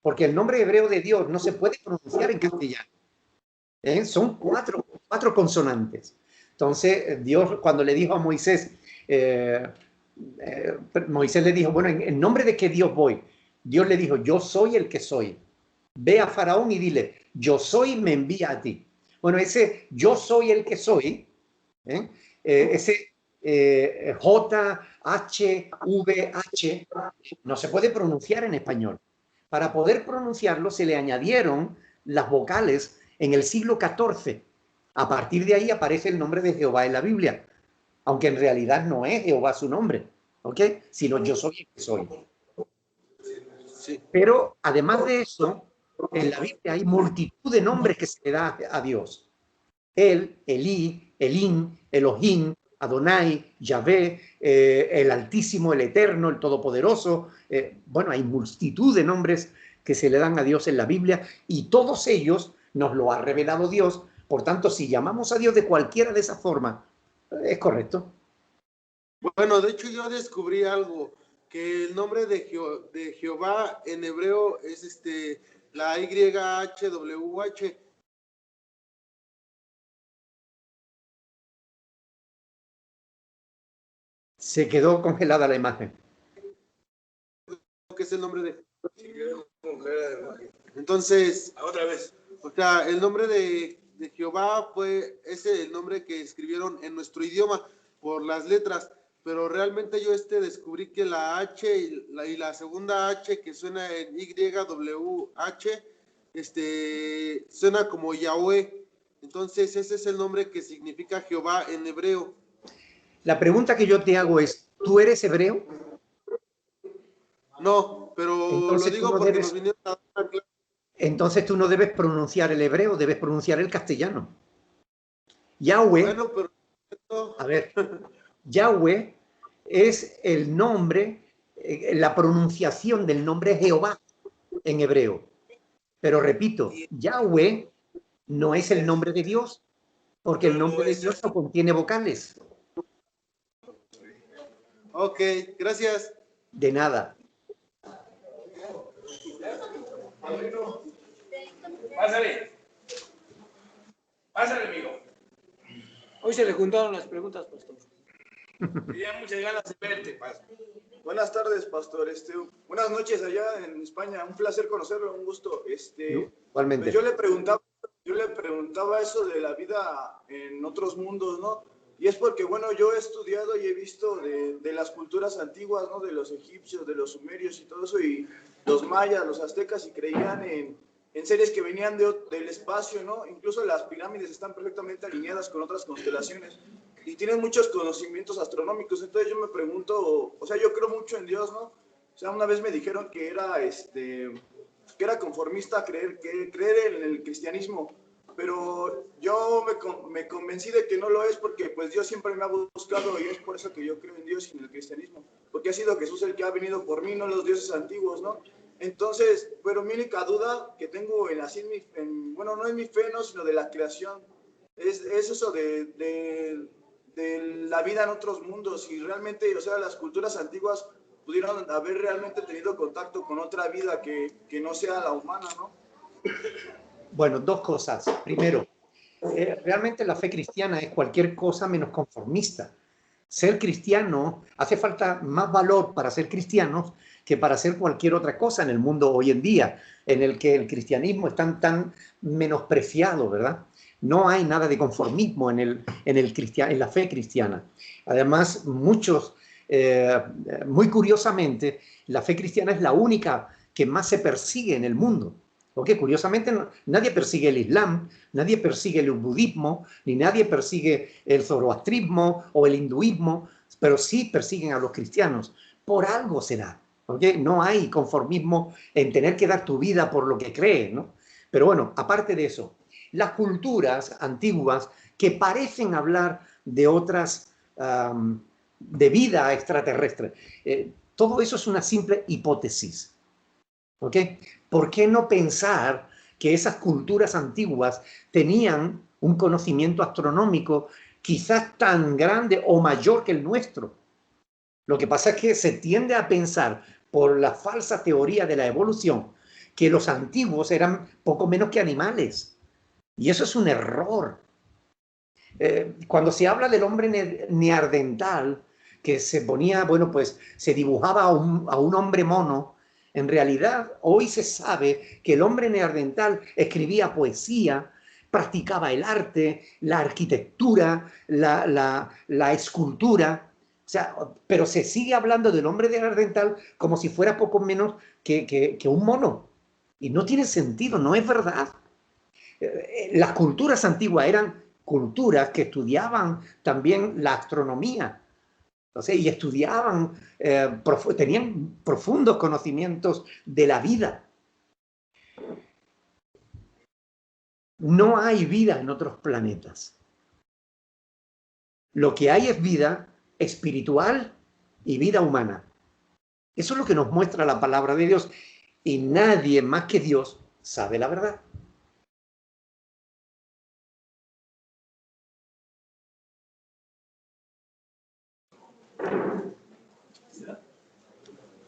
S1: Porque el nombre hebreo de Dios no se puede pronunciar en castellano. Son cuatro consonantes. Entonces, Dios, cuando le dijo a Moisés, Moisés le dijo, bueno, ¿en nombre de qué Dios voy? Dios le dijo, yo soy el que soy. Ve a Faraón y dile, yo soy, me envía a ti. Bueno, ese yo soy el que soy, ese JHVH no se puede pronunciar en español. Para poder pronunciarlo se le añadieron las vocales en el siglo XIV. A partir de ahí aparece el nombre de Jehová en la Biblia, aunque en realidad no es Jehová su nombre, ¿ok? Sino yo soy el que soy.
S9: Sí.
S1: Pero además de eso, en la Biblia hay multitud de nombres que se le da a Dios. Él, Elí, Elín, Elohim, Adonai, Yahvé, el Altísimo, el Eterno, el Todopoderoso. Bueno, hay multitud de nombres que se le dan a Dios en la Biblia y todos ellos nos lo ha revelado Dios. Por tanto, si llamamos a Dios de cualquiera de esas formas, es correcto.
S9: Bueno, de hecho yo descubrí algo, que el nombre de Jehová en hebreo es la YHWH.
S1: Se quedó congelada la imagen.
S9: Que es el nombre de... Entonces,
S8: otra vez.
S9: O sea, el nombre de Jehová fue ese el nombre que escribieron en nuestro idioma por las letras, pero realmente yo descubrí que la H y la segunda H que suena en YWH, suena como Yahweh. Entonces ese es el nombre que significa Jehová en hebreo.
S1: La pregunta que yo te hago es, ¿tú eres hebreo?
S9: No, pero
S1: entonces,
S9: lo digo no porque debes... nos vinieron a dar una clase.
S1: Entonces tú no debes pronunciar el hebreo, debes pronunciar el castellano. Yahweh,
S9: bueno, pero...
S1: a ver, Yahweh es el nombre, la pronunciación del nombre Jehová en hebreo. Pero repito, Yahweh no es el nombre de Dios, porque el nombre de Dios no contiene vocales.
S9: Ok, gracias.
S1: De nada.
S8: Pásale. Pásale, amigo.
S4: Hoy se le juntaron las preguntas, pastor.
S8: Tenía muchas ganas de verte, pastor.
S10: Buenas tardes, pastor. Buenas noches allá en España. Un placer conocerlo, un gusto.
S1: Igualmente.
S10: Pues yo le preguntaba eso de la vida en otros mundos, ¿no? Y es porque, bueno, yo he estudiado y he visto de las culturas antiguas, ¿no? De los egipcios, de los sumerios y todo eso, y los mayas, los aztecas, y creían en seres que venían del espacio, ¿no? Incluso las pirámides están perfectamente alineadas con otras constelaciones y tienen muchos conocimientos astronómicos. Entonces yo me pregunto, o sea, yo creo mucho en Dios, ¿no? O sea, una vez me dijeron que era conformista creer en el cristianismo, pero yo me convencí de que no lo es, porque pues Dios siempre me ha buscado, y es por eso que yo creo en Dios y en el cristianismo, porque ha sido Jesús el que ha venido por mí, no los dioses antiguos, ¿no? Entonces, pero mi única duda que tengo bueno, no es mi fe, no, sino de la creación, es eso de la vida en otros mundos, y realmente, o sea, las culturas antiguas pudieron haber realmente tenido contacto con otra vida que no sea la humana, ¿no?
S1: Bueno, dos cosas. Primero, realmente la fe cristiana es cualquier cosa menos conformista. Ser cristiano, hace falta más valor para ser cristianos que para hacer cualquier otra cosa en el mundo hoy en día, en el que el cristianismo es tan menospreciado, ¿verdad? No hay nada de conformismo en la fe cristiana. Además, muy curiosamente, la fe cristiana es la única que más se persigue en el mundo. Porque curiosamente nadie persigue el Islam, nadie persigue el budismo, ni nadie persigue el zoroastrismo o el hinduismo, pero sí persiguen a los cristianos. Por algo será, ¿okay? No hay conformismo en tener que dar tu vida por lo que crees, ¿no? Pero bueno, aparte de eso, las culturas antiguas que parecen hablar de otras, de vida extraterrestre, todo eso es una simple hipótesis. ¿Ok? ¿Por qué no pensar que esas culturas antiguas tenían un conocimiento astronómico quizás tan grande o mayor que el nuestro? Lo que pasa es que se tiende a pensar por la falsa teoría de la evolución que los antiguos eran poco menos que animales. Y eso es un error. Cuando se habla del hombre neandertal, que se ponía, bueno, pues se dibujaba a un hombre mono, en realidad, hoy se sabe que el hombre neandertal escribía poesía, practicaba el arte, la arquitectura, la escultura, o sea, pero se sigue hablando del hombre neandertal como si fuera poco menos que un mono. Y no tiene sentido, no es verdad. Las culturas antiguas eran culturas que estudiaban también la astronomía. Y estudiaban, tenían profundos conocimientos de la vida. No hay vida en otros planetas. Lo que hay es vida espiritual y vida humana. Eso es lo que nos muestra la palabra de Dios. Y nadie más que Dios sabe la verdad.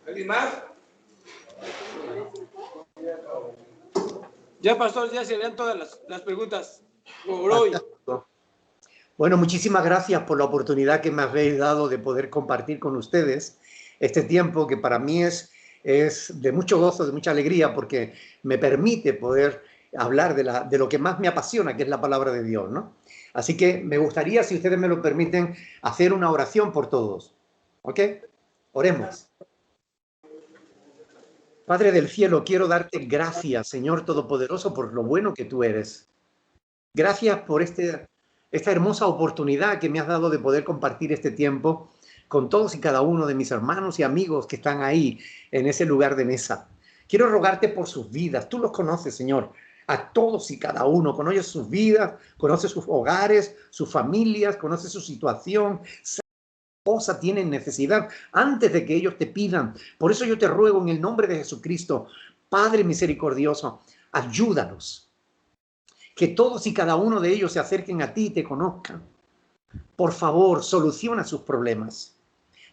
S8: ¿Alguien más? Ya, pastor, ya serían todas las preguntas por hoy.
S1: Bueno, muchísimas gracias por la oportunidad que me habéis dado de poder compartir con ustedes este tiempo que para mí es de mucho gozo, de mucha alegría, porque me permite poder hablar de lo que más me apasiona, que es la palabra de Dios, ¿no? Así que me gustaría, si ustedes me lo permiten, hacer una oración por todos. ¿Ok? Oremos. Padre del cielo, quiero darte gracias, Señor Todopoderoso, por lo bueno que tú eres. Gracias por esta hermosa oportunidad que me has dado de poder compartir este tiempo con todos y cada uno de mis hermanos y amigos que están ahí en ese lugar de mesa. Quiero rogarte por sus vidas. Tú los conoces, Señor, a todos y cada uno. Conoces sus vidas, conoces sus hogares, sus familias, conoces su situación. Tienen necesidad antes de que ellos te pidan. Por eso yo te ruego en el nombre de Jesucristo, Padre misericordioso, ayúdalos. Que todos y cada uno de ellos se acerquen a ti y te conozcan. Por favor, soluciona sus problemas.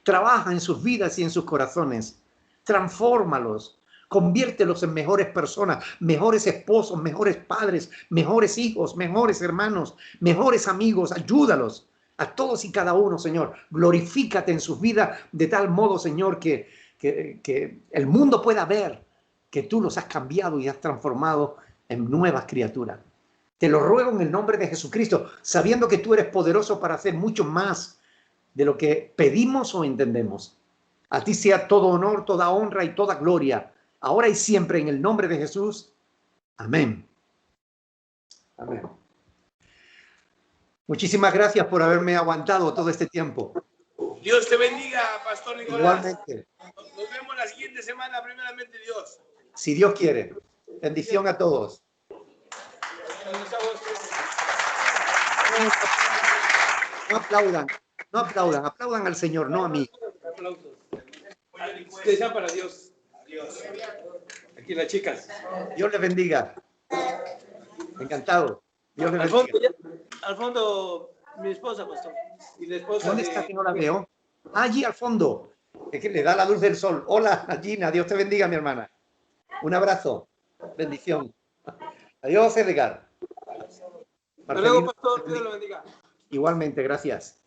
S1: Trabaja en sus vidas y en sus corazones. Transfórmalos. Conviértelos en mejores personas, mejores esposos, mejores padres, mejores hijos, mejores hermanos, mejores amigos. Ayúdalos. A todos y cada uno, Señor, glorifícate en sus vidas de tal modo, Señor, que el mundo pueda ver que tú los has cambiado y has transformado en nuevas criaturas. Te lo ruego en el nombre de Jesucristo, sabiendo que tú eres poderoso para hacer mucho más de lo que pedimos o entendemos. A ti sea todo honor, toda honra y toda gloria, ahora y siempre, en el nombre de Jesús. Amén. Amén. Muchísimas gracias por haberme aguantado todo este tiempo.
S8: Dios te bendiga, Pastor Nicolás.
S1: Igualmente.
S8: Nos vemos la siguiente semana, primeramente Dios.
S1: Si Dios quiere. Bendición a todos. No aplaudan, no aplaudan, aplaudan al Señor, no a mí.
S8: Aplausos. Que sean para Dios. Adiós.
S4: Aquí las chicas.
S1: Dios les bendiga. Encantado. Dios les
S4: Al
S1: bendiga.
S4: fondo, al fondo, mi esposa, pastor. Y la esposa
S1: ¿Dónde está que no la veo? Allí al fondo. Es que le da la luz del sol. Hola, Gina. Dios te bendiga, mi hermana. Un abrazo. Bendición. Adiós, Edgar.
S4: Hasta luego,
S1: Marcelino,
S4: pastor. Dios lo bendiga.
S1: igualmente, gracias.